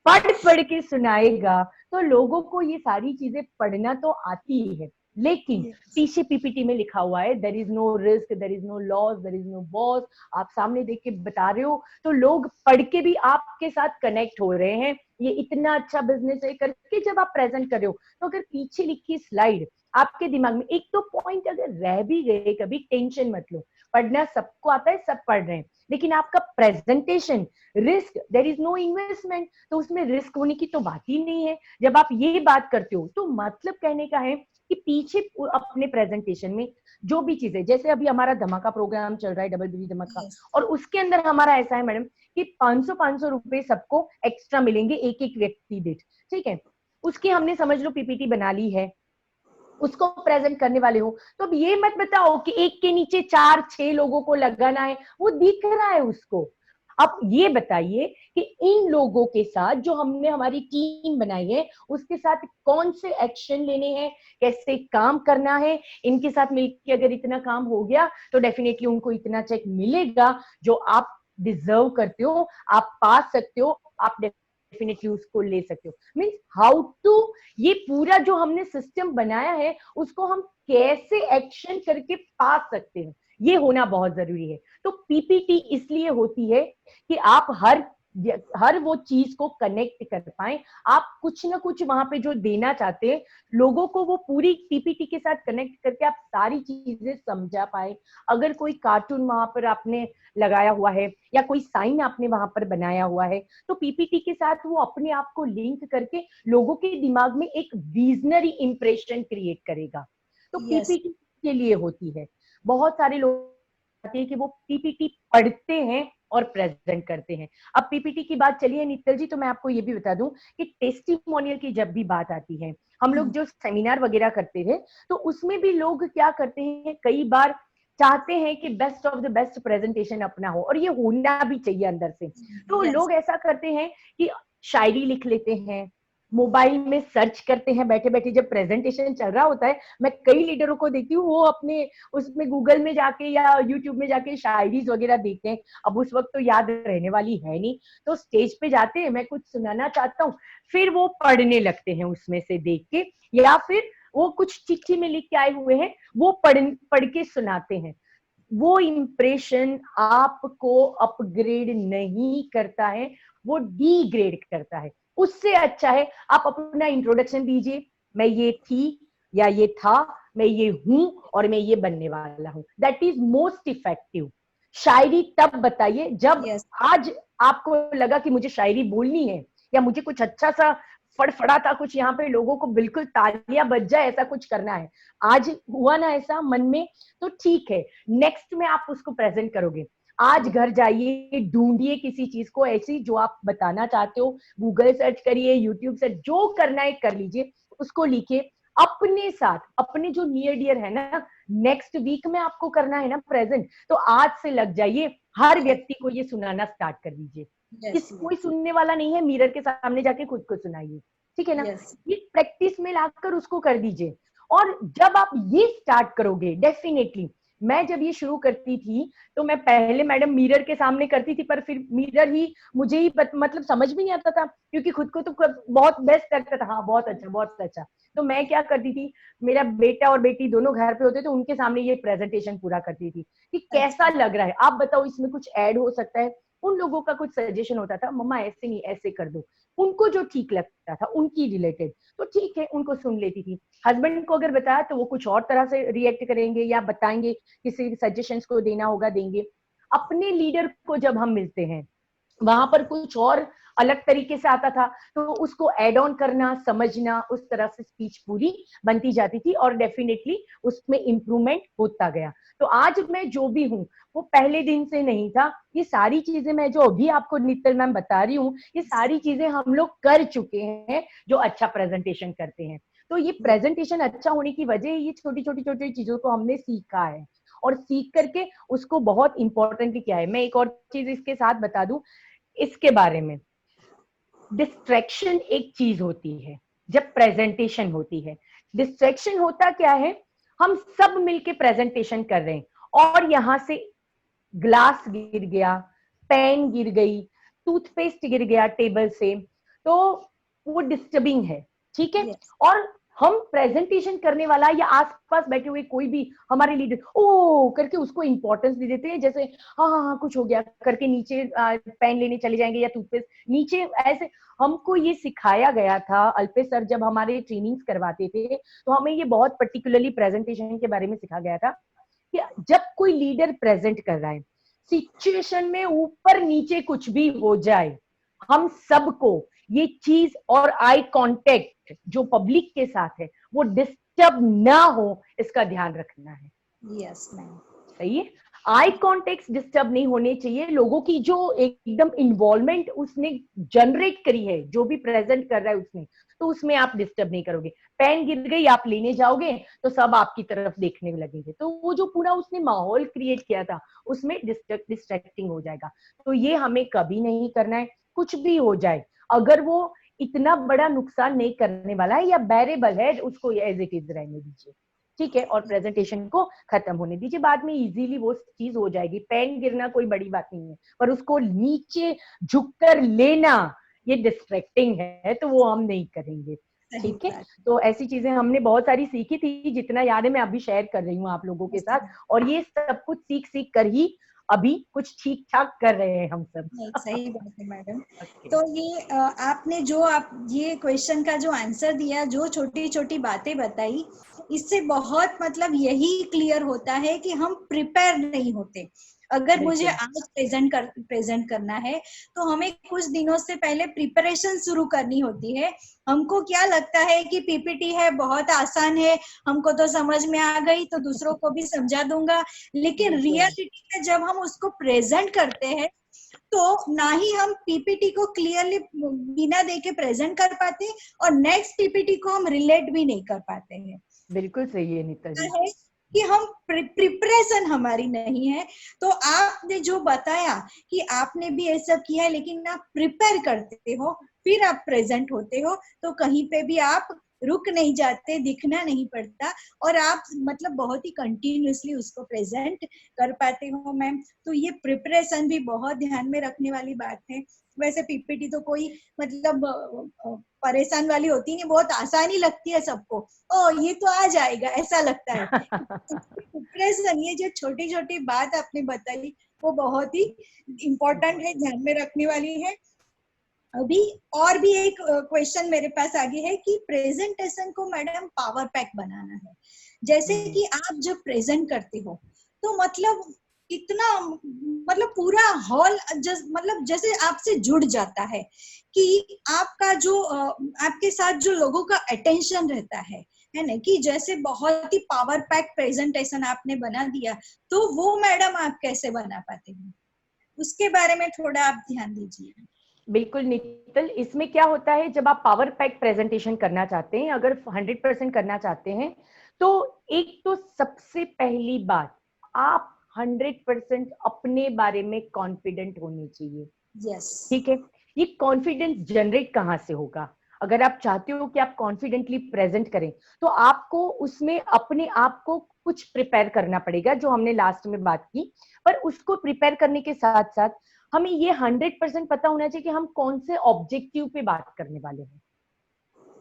C: पढ़ पढ़ के सुनाएगा, तो लोगों को ये सारी चीजें पढ़ना तो आती ही है, लेकिन पीछे पीपीटी में लिखा हुआ है there is no risk, there is no loss, there is no boss, आप सामने देख के बता रहे हो, तो लोग पढ़ के भी आपके साथ कनेक्ट हो रहे हैं, ये इतना अच्छा बिजनेस है करके जब आप प्रेजेंट कर रहे हो। तो अगर पीछे लिखी स्लाइड आपके दिमाग में एक दो पॉइंट अगर रह भी गए, कभी टेंशन मत लो, पढ़ना सबको आता है, सब पढ़ रहे हैं, लेकिन आपका presentation risk, there is no investment, तो उसमें रिस्क होने की तो बात ही नहीं है। जब आप ये बात करते हो, तो मतलब कहने का है कि पीछे अपने प्रेजेंटेशन में जो भी चीजें, जैसे अभी हमारा धमाका प्रोग्राम चल रहा है, डबल बीबी धमाका, और उसके अंदर हमारा ऐसा है मैडम कि 500 रुपए सबको एक्स्ट्रा मिलेंगे एक एक व्यक्ति दीठ, ठीक है। उसकी हमने समझ लो पीपीटी बना ली है, उसको प्रेजेंट करने वाले हो, तो अब ये मत बताओ कि एक के नीचे 4-6 लोगों को लगाना है, वो दिख रहा है उसको। अब ये बताइए कि इन लोगों के साथ जो हमने हमारी टीम बनाई है, उसके साथ कौन से एक्शन लेने हैं, कैसे काम करना है, इनके साथ मिलकर अगर इतना काम हो गया तो डेफिनेटली उनको इतना चेक मिलेगा जो आप डिजर्व करते हो, आप पा सकते हो, आप डेफिनेटली उसको ले सकते हो। मीन्स हाउ टू, ये पूरा जो हमने सिस्टम बनाया है उसको हम कैसे एक्शन करके पा सकते हैं, ये होना बहुत जरूरी है। तो पीपीटी इसलिए होती है कि आप हर वो चीज को कनेक्ट कर पाए, आप कुछ ना कुछ वहां पे जो देना चाहते हैं लोगों को, वो पूरी पीपीटी के साथ कनेक्ट करके आप सारी चीजें समझा पाए। अगर कोई कार्टून वहां पर आपने लगाया हुआ है या कोई साइन आपने वहां पर बनाया हुआ है, तो पीपीटी के साथ वो अपने आप को लिंक करके लोगों के दिमाग में एक विजनरी इंप्रेशन क्रिएट करेगा। तो
B: Yes.
C: पीपीटी के लिए होती है। बहुत सारे लोग चाहते हैं कि वो पीपीटी पढ़ते हैं और प्रेजेंट करते हैं। अब पीपीटी की बात चलिए नित्तल जी, तो मैं आपको ये भी बता दूं कि टेस्टिमोनियल की जब भी बात आती है, हम लोग जो सेमिनार वगैरह करते थे तो उसमें भी लोग क्या करते हैं, कई बार चाहते हैं कि best of the best presentation अपना हो, और ये होना भी चाहिए अंदर से। तो
B: Yes.
C: लोग ऐसा करते हैं कि शायरी लिख लेते हैं, मोबाइल में सर्च करते हैं बैठे बैठे, जब प्रेजेंटेशन चल रहा होता है। मैं कई लीडरों को देखती हूँ वो अपने उसमें गूगल में जाके या यूट्यूब में जाके शायरीज वगैरह देखते हैं। अब उस वक्त तो याद रहने वाली है नहीं, तो स्टेज पे जाते हैं, मैं कुछ सुनाना चाहता हूँ, फिर वो पढ़ने लगते हैं उसमें से देख के, या फिर वो कुछ चिट्ठी में लिख के आए हुए हैं वो पढ़ के सुनाते हैं। वो इंप्रेशन आपको अपग्रेड नहीं करता है, वो डीग्रेड करता है। उससे अच्छा है आप अपना इंट्रोडक्शन दीजिए, मैं ये थी या ये था, मैं ये हूं और मैं ये बनने वाला हूं। That is most effective. शायरी तब बताइए जब
B: Yes.
C: आज आपको लगा कि मुझे शायरी बोलनी है, या मुझे कुछ अच्छा सा फड़फड़ा था कुछ, यहाँ पे लोगों को बिल्कुल तालियां बज जाए ऐसा कुछ करना है, आज हुआ ना ऐसा मन में, तो ठीक है, नेक्स्ट में आप उसको प्रेजेंट करोगे। आज घर जाइए, ढूंढिए किसी चीज को ऐसी जो आप बताना चाहते हो, गूगल सर्च करिए, यूट्यूब सर्च, जो करना है कर लीजिए, उसको लिखिए अपने साथ, अपने जो नियर डियर है ना, नेक्स्ट वीक में आपको करना है ना प्रेजेंट, तो आज से लग जाइए, हर व्यक्ति को ये सुनाना स्टार्ट कर दीजिए।
B: Yes.
C: कोई सुनने वाला नहीं है, मिरर के सामने जाके खुद को सुनाइए, ठीक है ना।
B: Yes.
C: ये प्रैक्टिस में लाकर उसको कर दीजिए। और जब आप ये स्टार्ट करोगे, डेफिनेटली, मैं जब ये शुरू करती थी तो मैं पहले मैडम मिरर के सामने करती थी, पर फिर मिरर ही मुझे ही मतलब समझ में नहीं आता था, क्योंकि खुद को तो बहुत बेस्ट लगता था, हाँ बहुत अच्छा बहुत अच्छा। तो मैं क्या करती थी, मेरा बेटा और बेटी दोनों घर पे होते तो उनके सामने ये प्रेजेंटेशन पूरा करती थी कि कैसा लग रहा है, आप बताओ इसमें कुछ ऐड हो सकता है। उन लोगों का कुछ सजेशन होता था, मम्मा ऐसे नहीं ऐसे कर दो, उनको जो ठीक लगता था उनकी रिलेटेड, तो ठीक है उनको सुन लेती थी। हस्बैंड को अगर बताया तो वो कुछ और तरह से रिएक्ट करेंगे या बताएंगे, किसी सजेशंस को देना होगा देंगे। अपने लीडर को जब हम मिलते हैं वहां पर कुछ और अलग तरीके से आता था, तो उसको एड ऑन करना, समझना, उस तरह से स्पीच पूरी बनती जाती थी और डेफिनेटली उसमें इंप्रूवमेंट होता गया। तो आज मैं जो भी हूँ वो पहले दिन से नहीं था। ये सारी चीजें मैं जो अभी आपको नित्तल मैम बता रही हूँ, ये सारी चीजें हम लोग कर चुके हैं जो अच्छा प्रेजेंटेशन करते हैं। तो ये प्रेजेंटेशन अच्छा होने की वजह ये छोटी छोटी चीजों को हमने सीखा है, और सीख करके उसको बहुत इंपॉर्टेंटली किया है। मैं एक और चीज इसके साथ बता दूं इसके बारे में, डिस्ट्रैक्शन एक चीज होती है जब प्रेजेंटेशन होती है। डिस्ट्रैक्शन होता क्या है, हम सब मिलके प्रेजेंटेशन कर रहे हैं और यहां से ग्लास गिर गया, पेन गिर गई, टूथपेस्ट गिर गया टेबल से, तो वो डिस्टर्बिंग है, ठीक है।
B: Yes.
C: और हम प्रेजेंटेशन करने वाला या आसपास बैठे हुए कोई भी हमारे लीडर ओ करके उसको इंपॉर्टेंस दे देते हैं, जैसे हाँ हाँ हाँ कुछ हो गया करके नीचे पेन लेने चले जाएंगे या टूथपेस्ट नीचे ऐसे। हमको ये सिखाया गया था, अल्पेश सर जब हमारे ट्रेनिंग्स करवाते थे तो हमें ये बहुत पर्टिकुलरली प्रेजेंटेशन के बारे में सिखाया गया था कि जब कोई लीडर प्रेजेंट कर रहा है, सिचुएशन में ऊपर नीचे कुछ भी हो जाए, हम सबको ये चीज और आई कांटेक्ट जो पब्लिक के साथ है वो डिस्टर्ब ना हो, इसका ध्यान रखना है।
B: Yes, ma'am.
C: सही है, आई कॉन्टेक्ट डिस्टर्ब नहीं होने चाहिए। लोगों की जो एकदम इन्वॉल्वमेंट उसने जनरेट करी है, जो भी प्रेजेंट कर रहा है उसने, तो उसमें आप डिस्टर्ब नहीं करोगे। पेन गिर गई, आप लेने जाओगे तो सब आपकी तरफ देखने लगेंगे, तो वो जो पूरा उसने माहौल क्रिएट किया था उसमें डिस्ट्रैक्टिंग हो जाएगा। तो ये हमें कभी नहीं करना है। कुछ भी हो जाए, अगर वो इतना बड़ा नुकसान नहीं करने वाला है या बेरेबल है, उसको एज इट इज रहने दीजिए, ठीक है, और प्रेजेंटेशन को खत्म होने दीजिए। बाद में इजीली वो चीज हो जाएगी। पेन गिरना कोई बड़ी बात नहीं है, पर उसको नीचे झुककर लेना ये डिस्ट्रैक्टिंग है, तो वो हम नहीं करेंगे।
B: सही
C: ठीक है,
B: बात।
C: तो ऐसी चीजें हमने बहुत सारी सीखी थी, जितना याद है मैं अभी शेयर कर रही हूँ आप लोगों के साथ, और ये सब कुछ सीख सीख कर ही अभी कुछ ठीक ठाक कर रहे हैं हम सब।
B: नहीं, सही बात है मैडम।
C: Okay.
B: तो ये आपने जो आप ये क्वेश्चन का जो आंसर दिया, जो छोटी छोटी बातें बताई, इससे बहुत मतलब यही क्लियर होता है कि हम प्रिपेयर नहीं होते। अगर मुझे
C: बिल्कुल
B: आज प्रेजेंट करना है, तो हमें कुछ दिनों से पहले प्रिपरेशन शुरू करनी होती है। हमको क्या लगता है कि पीपीटी है, बहुत आसान है, हमको तो समझ में आ गई, तो दूसरों को भी समझा दूंगा। लेकिन
C: बिल्कुल
B: रियलिटी में जब हम उसको प्रेजेंट करते हैं, तो ना ही हम पीपीटी को क्लियरली बिना देखे प्रेजेंट कर पाते, और नेक्स्ट पीपीटी को हम रिलेट भी नहीं कर पाते हैं।
C: बिल्कुल सही है नीता जी।
B: है कि हम प्रिपरेशन हमारी नहीं है। तो आपने जो बताया कि आपने भी ये सब किया है, लेकिन आप प्रिपेयर करते हो, फिर आप प्रेजेंट होते हो, तो कहीं पे भी आप रुक नहीं जाते, दिखना नहीं पड़ता, और आप मतलब बहुत ही कंटिन्यूअसली उसको प्रेजेंट कर पाते हो मैम। तो ये प्रिपरेशन भी बहुत ध्यान में रखने वाली बात है। वैसे पीपीटी तो कोई मतलब परेशान वाली होती नहीं, बहुत आसानी लगती है सबको, ओ ये तो आ जाएगा ऐसा लगता है। प्रिपरेशन, ये जो छोटी छोटी बात आपने बताई, वो बहुत ही इम्पोर्टेंट है, ध्यान में रखने वाली है। अभी और भी एक क्वेश्चन मेरे पास आगे है कि प्रेजेंटेशन को मैडम पावर पैक बनाना है। जैसे कि आप जब प्रेजेंट करते हो, तो मतलब इतना मतलब पूरा हॉल मतलब जैसे आपसे जुड़ जाता है, कि आपका जो आपके साथ जो लोगों का अटेंशन रहता है ना, कि जैसे बहुत ही पावर पैक प्रेजेंटेशन आपने बना दिया, तो वो मैडम आप कैसे बना पाते हैं, उसके बारे में थोड़ा आप ध्यान दीजिए।
C: बिल्कुल नितिल, इसमें क्या होता है, जब आप पावर पैक प्रेजेंटेशन करना चाहते हैं, अगर 100% करना चाहते हैं, तो एक तो सबसे पहली बात, आप 100% अपने बारे में कॉन्फिडेंट होने चाहिए।
B: यस।
C: ठीक है, ये कॉन्फिडेंस जनरेट कहाँ से होगा? अगर आप चाहते हो कि आप कॉन्फिडेंटली प्रेजेंट करें, तो आपको उसमें अपने आप को कुछ प्रिपेयर करना पड़ेगा, जो हमने लास्ट में बात की। पर उसको प्रिपेयर करने के साथ साथ हमें ये 100% पता होना चाहिए कि हम कौन से ऑब्जेक्टिव पे बात करने वाले हैं।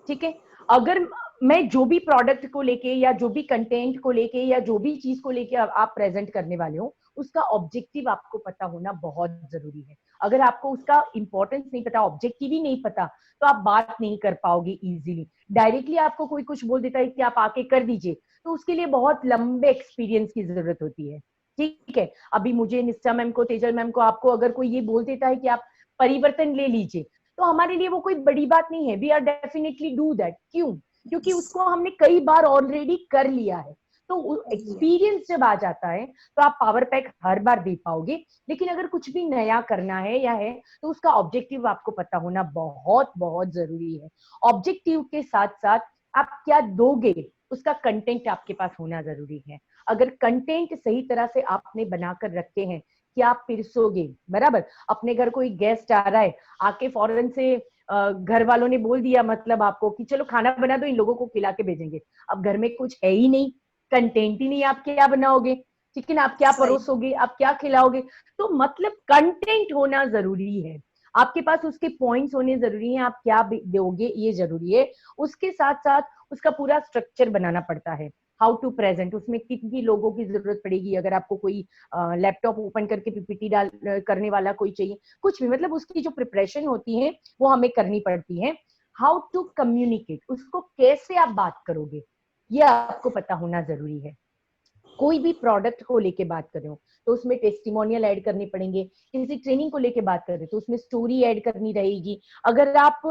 C: ठीक है, अगर मैं जो भी प्रोडक्ट को लेके या जो भी कंटेंट को लेके या जो भी चीज को लेके आप प्रेजेंट करने वाले हो, उसका ऑब्जेक्टिव आपको पता होना बहुत जरूरी है। अगर आपको उसका इंपॉर्टेंस नहीं पता, ऑब्जेक्टिव ही नहीं पता, तो आप बात नहीं कर पाओगे इजीली। डायरेक्टली आपको कोई कुछ बोल देता है कि आप आके कर दीजिए, तो उसके लिए बहुत लंबे एक्सपीरियंस की जरूरत होती है। ठीक है, अभी मुझे निष्ठा मैम को, तेजल मैम को, आपको अगर कोई ये बोल देता है कि आप परिवर्तन ले लीजिए, तो हमारे लिए वो कोई बड़ी बात नहीं है। We are definitely do that. क्यों? क्योंकि उसको हमने कई बार ऑलरेडी कर लिया है। तो एक्सपीरियंस जब आ जाता है, तो आप पावर पैक हर बार दे पाओगे। लेकिन अगर कुछ भी नया करना है या है, तो उसका ऑब्जेक्टिव आपको पता होना बहुत बहुत जरूरी है। ऑब्जेक्टिव के साथ साथ आप क्या दोगे, उसका कंटेंट आपके पास होना जरूरी है। अगर कंटेंट सही तरह से आपने बनाकर रखे हैं कि आप पिरसोगे, बराबर, अपने घर कोई गेस्ट आ रहा है, आके फौरन से घर वालों ने बोल दिया मतलब आपको कि चलो खाना बना दो, इन लोगों को खिला के भेजेंगे। अब घर में कुछ है ही नहीं, कंटेंट ही नहीं, आप क्या बनाओगे? चिकन आप क्या
B: सही।
C: परोसोगे, आप क्या खिलाओगे? तो मतलब कंटेंट होना जरूरी है, आपके पास उसके पॉइंट्स होने जरूरी हैं, आप क्या दोगे ये जरूरी है। उसके साथ साथ उसका पूरा स्ट्रक्चर बनाना पड़ता है, हाउ टू प्रेजेंट, उसमें कितनी लोगों की जरूरत पड़ेगी, अगर आपको कोई लैपटॉप ओपन करके पीपीटी डाल करने वाला कोई चाहिए, कुछ भी, मतलब उसकी जो प्रिपरेशन होती है वो हमें करनी पड़ती है। हाउ टू कम्युनिकेट, उसको कैसे आप बात करोगे, ये आपको पता होना जरूरी है। कोई भी प्रोडक्ट को लेके बात कर रहे हो, तो उसमें टेस्टिमोनियल ऐड करने पड़ेंगे। किसी ट्रेनिंग को लेके बात कर रहे हो, तो उसमें स्टोरी ऐड करनी रहेगी। अगर आप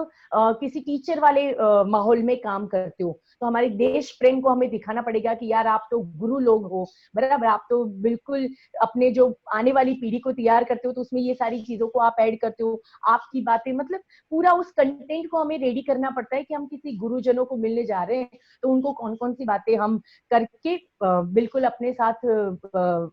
C: किसी टीचर वाले माहौल में काम करते हो, तो हमारे देश प्रेम को हमें दिखाना पड़ेगा कि यार आप तो गुरु लोग हो, बराबर, आप तो बिल्कुल अपने जो आने वाली पीढ़ी को तैयार करते हो, तो उसमें ये सारी चीजों को आप ऐड करते हो। आपकी बातें, मतलब पूरा उस कंटेंट को हमें रेडी करना पड़ता है कि हम किसी गुरुजनों को मिलने जा रहे हैं, तो उनको कौन कौन सी बातें हम करके बिल्कुल अपने साथ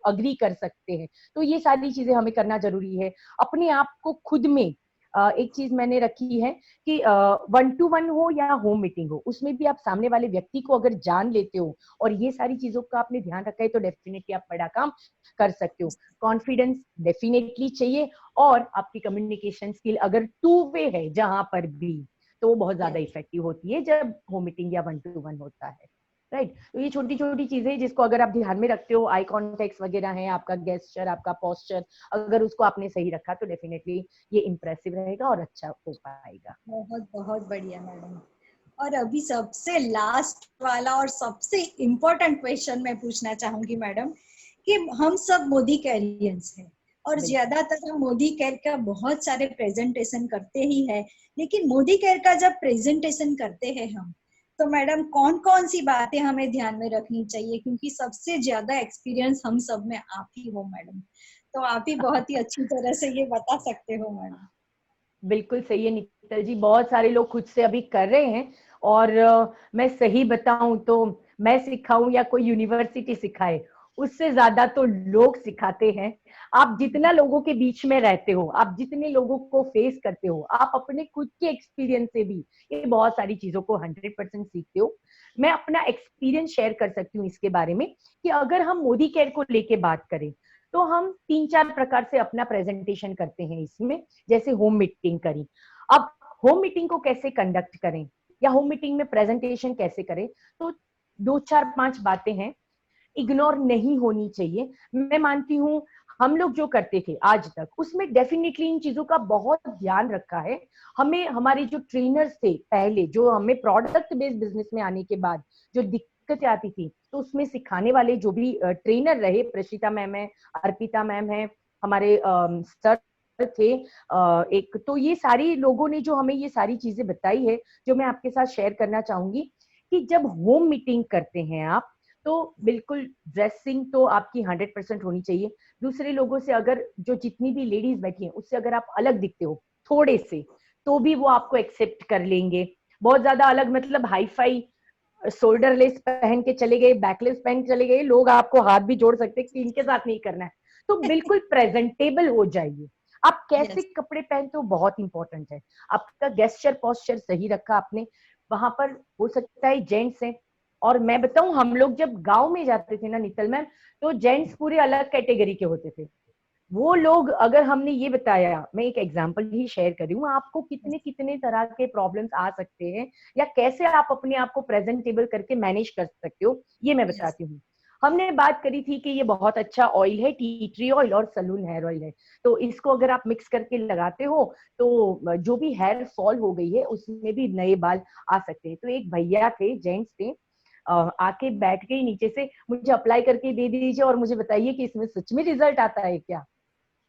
C: अग्री कर सकते हैं। तो ये सारी चीजें हमें करना जरूरी है। अपने आप को खुद में एक चीज मैंने रखी है कि 1-to-1 हो या होम मीटिंग हो, उसमें भी आप सामने वाले व्यक्ति को अगर जान लेते हो और ये सारी चीजों का आपने ध्यान रखा है तो डेफिनेटली आप बड़ा काम कर सकते हो। कॉन्फिडेंस डेफिनेटली चाहिए, और आपकी कम्युनिकेशन स्किल अगर 2 वे है जहां पर भी, तो वो बहुत ज्यादा इफेक्टिव होती है जब होम मीटिंग या 1-to-1 होता है, राइट। तो ये छोटी छोटी चीजें जिसको अगर आप ध्यान में रखते हो, आई कॉन्टेक्ट वगैरह है, आपका गेस्चर, आपका पोस्चर, अगर उसको आपने सही रखा तो डेफिनेटली ये इम्प्रेसिव रहेगा और अच्छा हो पाएगा।
B: बहुत बहुत बढ़िया मैडम। और अभी सबसे लास्ट वाला और सबसे इम्पोर्टेंट क्वेश्चन मैं पूछना चाहूंगी मैडम, कि हम सब मोदी कैरियंस हैं और ज्यादातर हम मोदी केयर का बहुत सारे प्रेजेंटेशन करते ही है, लेकिन मोदी केयर का जब प्रेजेंटेशन करते हैं हम, तो मैडम कौन कौन सी बातें हमें ध्यान में रखनी चाहिए, क्योंकि सबसे ज्यादा एक्सपीरियंस हम सब में आप ही हो मैडम, तो आप ही बहुत ही अच्छी तरह से ये बता सकते हो मैडम।
C: बिल्कुल सही है नितल जी, बहुत सारे लोग खुद से अभी कर रहे हैं, और मैं सही बताऊं तो मैं सिखाऊं या कोई यूनिवर्सिटी सिखाए, उससे ज्यादा तो लोग सिखाते हैं। आप जितना लोगों के बीच में रहते हो, आप जितने लोगों को फेस करते हो, आप अपने खुद के एक्सपीरियंस से भी ये बहुत सारी चीजों को 100% सीखते हो। मैं अपना एक्सपीरियंस शेयर कर सकती हूँ इसके बारे में, कि अगर हम मोदी केयर को लेके बात करें तो हम 3-4 प्रकार से अपना प्रेजेंटेशन करते हैं इसमें। जैसे होम मीटिंग करी, अब होम मीटिंग को कैसे कंडक्ट करें या होम मीटिंग में प्रेजेंटेशन कैसे करें, तो 2-4-5 बातें हैं, इग्नोर नहीं होनी चाहिए। मैं मानती हूँ हम लोग जो करते थे आज तक, उसमें डेफिनेटली इन चीजों का बहुत ध्यान रखा है। हमें हमारे जो ट्रेनर्स थे पहले, जो हमें प्रोडक्ट बेस्ड बिजनेस में आने के बाद जो दिक्कतें आती थी, तो उसमें सिखाने वाले जो भी ट्रेनर रहे, प्रशिता मैम है, अर्पिता मैम है, हमारे सर थे, एक तो ये सारी लोगों ने जो हमें ये सारी चीजें बताई है, जो मैं आपके साथ शेयर करना चाहूंगी, कि जब होम मीटिंग करते हैं आप, तो बिल्कुल ड्रेसिंग तो आपकी 100% होनी चाहिए। दूसरे लोगों से, अगर जो जितनी भी लेडीज बैठी हैं उससे अगर आप अलग दिखते हो थोड़े से, तो भी वो आपको एक्सेप्ट कर लेंगे। बहुत ज्यादा अलग मतलब हाई फाई शोल्डर लेस पहन के चले गए, बैकलेस पहन के चले गए, लोग आपको हाथ भी जोड़ सकते हैं कि इनके साथ नहीं करना है। तो बिल्कुल प्रेजेंटेबल हो जाइए। आप कैसे
B: Yes.
C: कपड़े पहनते हो बहुत इंपॉर्टेंट है। आपका गेस्चर पोस्चर सही रखा आपने, वहां पर हो सकता है जेंट्स है, और मैं बताऊं हम लोग जब गांव में जाते थे ना नितल मैम, तो जेंट्स पूरे अलग कैटेगरी के होते थे। वो लोग, अगर हमने ये बताया, मैं एक एग्जांपल ही शेयर कर रही हूँ, आपको कितने कितने तरह के प्रॉब्लम्स आ सकते हैं या कैसे आप अपने आप को प्रेजेंटेबल करके मैनेज कर सकते हो, ये मैं
B: Yes.
C: बताती हूँ। हमने बात करी थी कि ये बहुत अच्छा ऑयल है, टी ट्री ऑयल और सलून हेयर ऑयल है, तो इसको अगर आप मिक्स करके लगाते हो तो जो भी हेयर फॉल हो गई है उसमें भी नए बाल आ सकते हैं। तो एक भैया थे, जेंट्स थे, आके बैठ के नीचे से मुझे अप्लाई करके दे दीजिए और मुझे बताइए कि इसमें सच में रिजल्ट आता है क्या।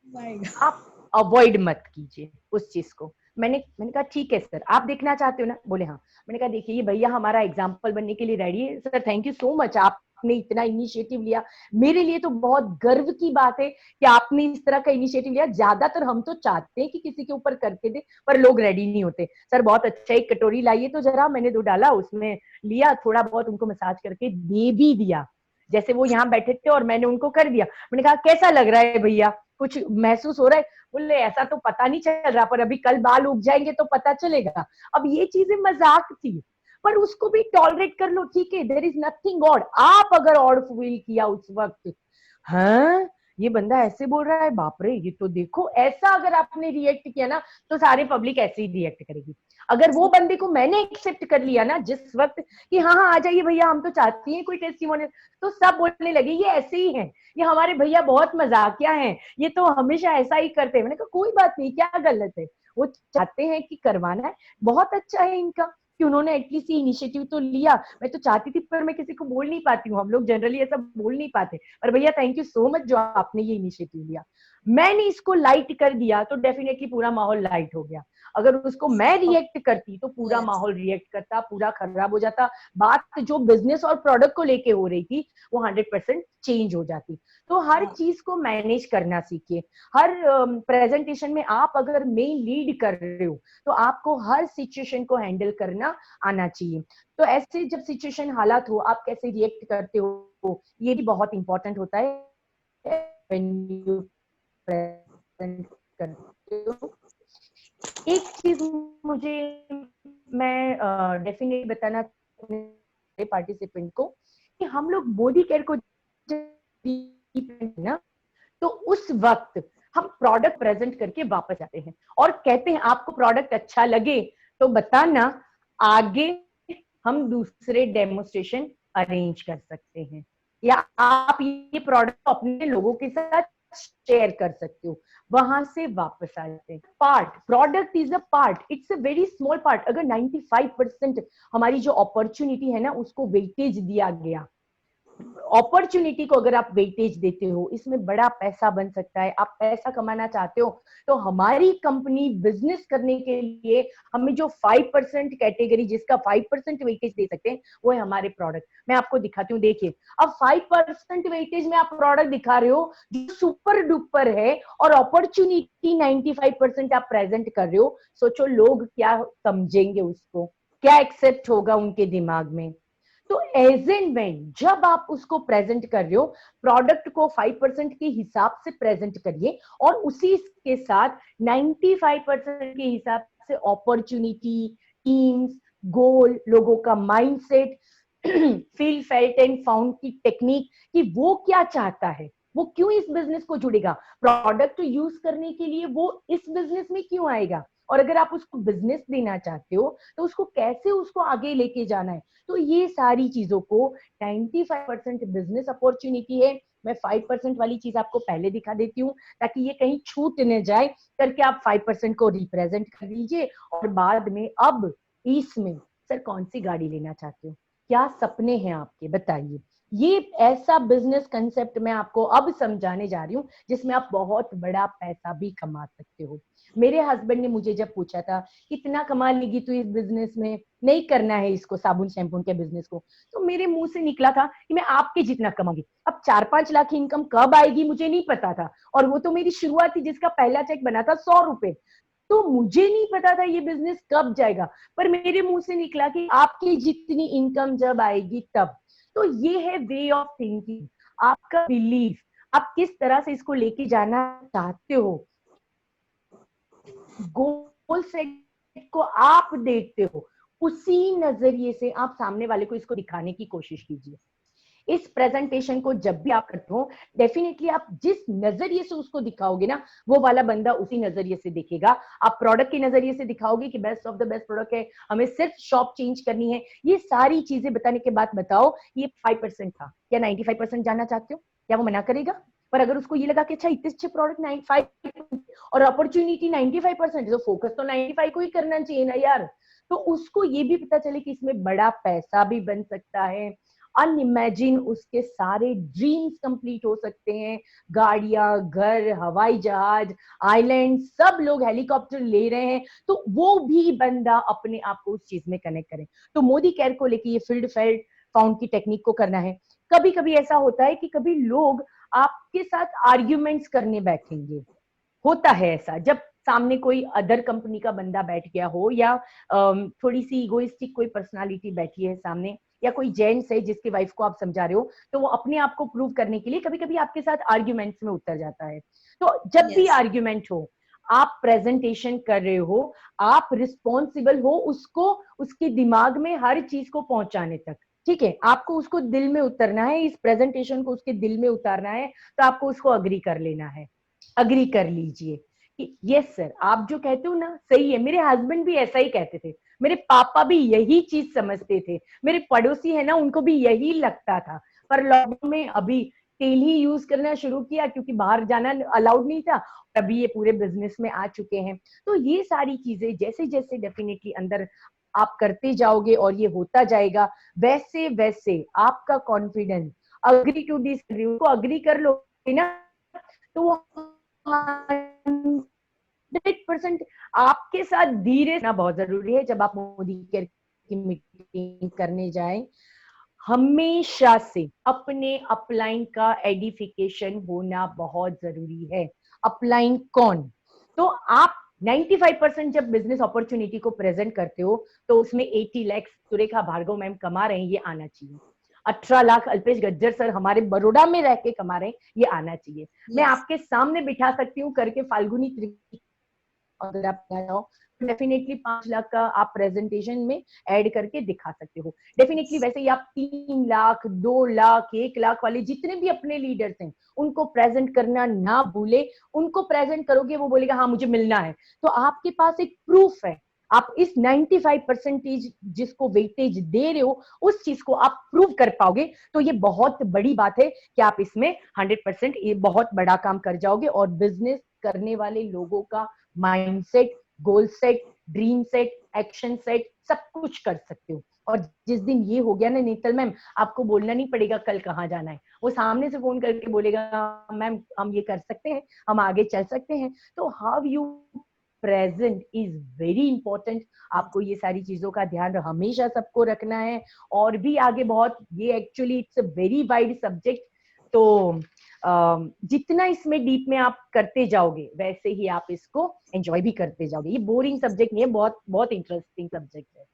B: My God.
C: आप अवॉइड मत कीजिए उस चीज को। मैंने कहा ठीक है सर, आप देखना चाहते हो ना, बोले हाँ। मैंने कहा देखिए ये भैया हमारा एग्जाम्पल बनने के लिए रेडी है sir, thank you so much, आपने इतना इनिशिएटिव लिया, मेरे लिए तो बहुत गर्व की बात है कि आपने इस तरह का इनिशिएटिव लिया। ज्यादातर हम तो चाहते हैं कि किसी के ऊपर करके दे, पर लोग रेडी नहीं होते। सर बहुत अच्छा, एक कटोरी लाइए तो जरा, मैंने 2 डाला उसमें, लिया थोड़ा बहुत उनको मसाज करके दे भी दिया, जैसे वो यहाँ बैठे थे और मैंने उनको कर दिया। मैंने कहा कैसा लग रहा है भैया, कुछ महसूस हो रहा है? बोले ऐसा तो पता नहीं चल रहा, पर अभी कल बाल उग जाएंगे तो पता चलेगा। अब ये चीजें मजाक थी, पर उसको भी टॉलरेट कर लो, ठीक है, देयर इज नथिंग ऑड। आप अगर ऑड फील किया उस वक्त, हाँ ये बंदा ऐसे बोल रहा है, बाप रे ये तो देखो, ऐसा अगर आपने रिएक्ट किया ना, तो सारे पब्लिक ऐसे ही रिएक्ट करेगी। अगर वो बंदे को मैंने एक्सेप्ट कर लिया ना जिस वक्त, कि हाँ हाँ आ जाइए भैया, हम तो चाहते हैं कोई टेस्टिमोनियल, तो सब बोलने लगे ये ऐसे ही है, ये हमारे भैया बहुत मजाकिया हैं, ये तो हमेशा ऐसा ही करते हैं। मैंने कहा कोई बात नहीं, क्या गलत है, वो चाहते हैं कि करवाना है, बहुत अच्छा है इनका कि उन्होंने एटलीस्ट ये इनिशिएटिव तो लिया। मैं तो चाहती थी, पर मैं किसी को बोल नहीं पाती हूँ, हम लोग जनरली ऐसा बोल नहीं पाते, पर भैया थैंक यू सो मच जो आपने ये इनिशिएटिव लिया। मैंने इसको लाइट कर दिया तो डेफिनेटली पूरा माहौल लाइट हो गया। अगर उसको मैं रिएक्ट करती तो पूरा
B: Yes.
C: माहौल रिएक्ट करता, पूरा खराब हो जाता, बात जो बिजनेस और प्रोडक्ट को लेके हो रही थी वो 100% चेंज हो जाती। तो हर
B: हाँ.
C: चीज को मैनेज करना सीखिए। हर प्रेजेंटेशन में आप अगर मेन लीड कर रहे हो तो आपको हर सिचुएशन को हैंडल करना आना चाहिए। तो ऐसे जब सिचुएशन हालात हो, आप कैसे रिएक्ट करते हो, ये भी बहुत इंपॉर्टेंट होता है। when you present करते हो, एक चीज मुझे मैं डेफिनेटली बताना पार्टिसिपेंट को कि हम लोग मोदी केयर को ना, तो उस वक्त हम प्रोडक्ट प्रेजेंट करके वापस आते हैं और कहते हैं आपको प्रोडक्ट अच्छा लगे तो बताना, आगे हम दूसरे डेमोस्ट्रेशन अरेंज कर सकते हैं या आप ये प्रोडक्ट अपने लोगों के साथ शेयर कर सकते हो। वहां से वापस आ जाते हैं। Part, product is a part, it's a very small part. अगर 95% हमारी जो अपॉर्चुनिटी है ना उसको वेटेज दिया गया, अपॉर्चुनिटी को अगर आप वेटेज देते हो, इसमें बड़ा पैसा बन सकता है। आप पैसा कमाना चाहते हो तो हमारी कंपनी बिजनेस करने के लिए हमें जो 5% कैटेगरी जिसका 5% वेटेज दे सकते हैं वो है हमारे प्रोडक्ट। मैं आपको दिखाती हूँ, देखिए अब 5% वेटेज में आप प्रोडक्ट दिखा रहे हो जो सुपर डुपर है और अपॉर्चुनिटी 95% आप प्रेजेंट कर रहे हो। सोचो लोग क्या समझेंगे, उसको क्या एक्सेप्ट होगा उनके दिमाग में। तो एज एंड व्हेन जब आप उसको प्रेजेंट कर रहे हो, प्रोडक्ट को 5% के हिसाब से प्रेजेंट करिए और उसी के साथ 95% के हिसाब से अपॉर्चुनिटी, टीम्स, गोल, लोगों का mindset, feel, felt and found की टेक्निक कि वो क्या चाहता है, वो क्यों इस बिजनेस को जुड़ेगा, प्रोडक्ट यूज करने के लिए वो इस बिजनेस में क्यों आएगा, और अगर आप उसको बिजनेस देना चाहते हो तो उसको कैसे उसको आगे लेके जाना है। तो ये सारी चीजों को 95% बिजनेस अपॉर्चुनिटी है, मैं 5% वाली चीज आपको पहले दिखा देती हूँ ताकि ये कहीं छूट न जाए करके आप 5% को रिप्रेजेंट कर दीजिए। और बाद में अब इसमें सर कौन सी गाड़ी लेना चाहते हो, क्या सपने हैं आपके, बताइए। ये ऐसा बिजनेस कंसेप्ट मैं आपको अब समझाने जा रही हूँ जिसमें आप बहुत बड़ा पैसा भी कमा सकते हो। मेरे हस्बैंड ने मुझे जब पूछा था कितना कमा लेगी तू इस बिजनेस में, नहीं करना है इसको साबुन शैम्पून के बिजनेस को, तो मेरे मुंह से निकला था कि मैं आपके जितना कमाऊंगी। अब 4-5 लाख की इनकम कब आएगी मुझे नहीं पता था, और वो तो मेरी शुरुआत थी जिसका पहला चेक बना था 100 रुपए। तो मुझे नहीं पता था ये बिजनेस कब जाएगा, पर मेरे मुंह से निकला कि आपकी जितनी इनकम जब आएगी तब। तो ये है वे ऑफ थिंकिंग, आपका बिलीफ, आप किस तरह से इसको लेके जाना चाहते हो। गोल सेट को आप देखते हो, उसी नजरिए से आप सामने वाले को इसको दिखाने की कोशिश कीजिए। इस प्रेजेंटेशन को जब भी आप करते हो, डेफिनेटली आप जिस नजरिए से उसको दिखाओगे ना, वो वाला बंदा उसी नजरिए से देखेगा। आप प्रोडक्ट के नजरिए से दिखाओगे कि best of the best product है, हमें सिर्फ शॉप चेंज करनी है, ये सारी चीजें बताने के बाद बताओ ये 5% था, क्या 95% जानना चाहते हो, क्या वो मना करेगा। पर अगर उसको ये लगा कि अच्छा इतने अच्छे प्रोडक्ट 95 और अपॉर्चुनिटी 95%, तो फोकस तो 95 को ही करना चाहिए ना यार। तो उसको ये भी पता चले कि इसमें बड़ा पैसा भी बन सकता है, अनइमेजिन उसके सारे ड्रीम्स कंप्लीट हो सकते हैं, गाड़ियां, घर, हवाई जहाज, आइलैंड, सब लोग हेलीकॉप्टर ले रहे हैं, तो वो भी बंदा अपने आप को उस चीज में कनेक्ट करे। तो मोदी केयर को लेके ये फील्ड फेल्ट फाउंड की टेक्निक को करना है। कभी कभी ऐसा होता है कि कभी लोग आपके साथ आर्ग्यूमेंट्स करने बैठेंगे, होता है ऐसा, जब सामने कोई अदर कंपनी का बंदा बैठ गया हो या थोड़ी सी इगोइस्टिक कोई पर्सनालिटी बैठी है सामने, या कोई जेंट्स है जिसकी वाइफ को आप समझा रहे हो, तो वो अपने आप को प्रूव करने के लिए कभी कभी आपके साथ आर्ग्यूमेंट्स में उतर जाता है। तो जब भी
B: Yes.
C: आर्ग्यूमेंट हो, आप प्रेजेंटेशन कर रहे हो, आप रिस्पॉन्सिबल हो उसको उसके दिमाग में हर चीज को पहुंचाने तक, ठीक है, आपको उसको दिल में उतरना है, इस प्रेजेंटेशन को उसके दिल में उतारना है, तो आपको उसको अग्री कर लेना है, अग्री कर लीजिए कि यस सर आप जो कहते हो ना सही है। मेरे हस्बैंड भी ऐसा ही कहते थे, मेरे पापा भी यही चीज समझते थे, मेरे पड़ोसी है ना उनको भी यही लगता था, पर लॉकडाउन में अभी तेल ही यूज करना शुरू किया क्योंकि बाहर जाना अलाउड नहीं था, अभी ये पूरे बिजनेस में आ चुके हैं। तो ये सारी चीजें जैसे जैसे डेफिनेटली अंदर आप करते जाओगे और ये होता जाएगा, वैसे वैसे आपका कॉन्फिडेंस, अग्री टू दिस को अग्री कर लो ना, तो वो 100% आपके साथ धीरे ना बहुत जरूरी है। जब आप मोदी केयर की मीटिंग करने जाएं, हमेशा से अपने अपलाइन का एडिफिकेशन होना बहुत जरूरी है। अपलाइन कौन, तो आप 95% जब बिजनेस अपॉर्चुनिटी को प्रेजेंट करते हो तो उसमें 80 लाख सुरेखा भार्गव मैम कमा रहे हैं, ये आना चाहिए। 18 लाख अल्पेश गज्जर सर हमारे बड़ौदा में रह के कमा रहे हैं, ये आना चाहिए। मैं
B: Yes.
C: आपके सामने बिठा सकती हूँ करके फाल्गुनी अगर आप जाओ डेफिनेटली 5 लाख का आप प्रेजेंटेशन में ऐड करके दिखा सकते हो। डेफिनेटली वैसे ही आप 3 लाख, 2 लाख, 1 लाख वाले जितने भी अपने लीडर्स हैं उनको प्रेजेंट करना ना भूले। उनको प्रेजेंट करोगे वो बोलेगा हाँ मुझे मिलना है, तो आपके पास एक प्रूफ है। आप इस 95% जिसको वेटेज दे रहे हो उस चीज को आप प्रूव कर पाओगे, तो ये बहुत बड़ी बात है कि आप इसमें 100% ये बहुत बड़ा काम कर जाओगे और बिजनेस करने वाले लोगों का mindset, goal set, dream set, action set सब कुछ कर सकते हो। और जिस दिन ये हो गया ना नीतल मैम, आपको बोलना नहीं पड़ेगा कल कहाँ जाना है, वो सामने से फोन करके बोलेगा मैम हम ये कर सकते हैं, हम आगे चल सकते हैं। तो how you present is very important. आपको ये सारी चीजों का ध्यान हमेशा सबको रखना है। और भी आगे बहुत, ये actually it's a very wide subject, तो जितना इसमें डीप में आप करते जाओगे वैसे ही आप इसको एंजॉय भी करते जाओगे। ये बोरिंग सब्जेक्ट नहीं है, बहुत बहुत इंटरेस्टिंग सब्जेक्ट है।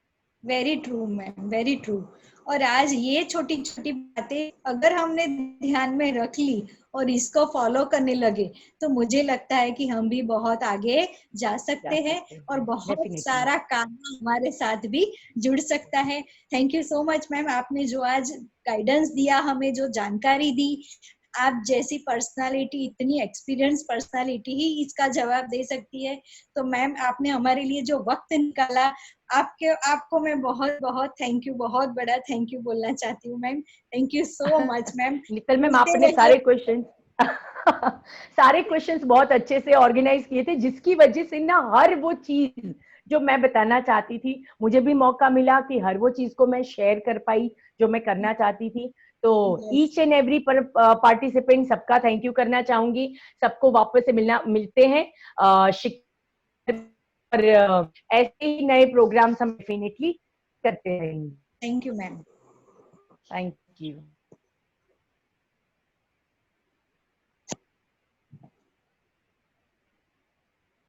B: Very true ma'am, very true. और आज ये छोटी छोटी बातें अगर हमने ध्यान में रख ली और इसको फॉलो करने लगे तो मुझे लगता है कि हम भी बहुत आगे जा सकते हैं और बहुत सारा काम हमारे साथ भी जुड़ सकता है। Thank you so much ma'am, आपने जो आज गाइडेंस दिया, हमें जो जानकारी दी, आप जैसी पर्सनालिटी, इतनी एक्सपीरियंस पर्सनालिटी ही इसका जवाब दे सकती है। तो मैम आपने हमारे लिए जो वक्त निकाला, आपको मैं बहुत बहुत थैंक यू, बहुत बड़ा थैंक यू बोलना चाहती हूँ ma'am. Thank you so much ma'am.
C: Neetal ma'am आपने सारे क्वेश्चन सारे क्वेश्चंस बहुत अच्छे से ऑर्गेनाइज किए थे, जिसकी वजह से ना हर वो चीज जो मैं बताना चाहती थी मुझे भी मौका मिला कि हर वो चीज को मैं शेयर कर पाई जो मैं करना चाहती थी। तो ईच एंड एवरी पार्टिसिपेंट सबका थैंक यू करना चाहूंगी। सबको वापस से मिलते हैं और ऐसे ही नए प्रोग्राम्स हम डेफिनेटली करते रहेंगे।
B: Thank you ma'am.
C: Thank you.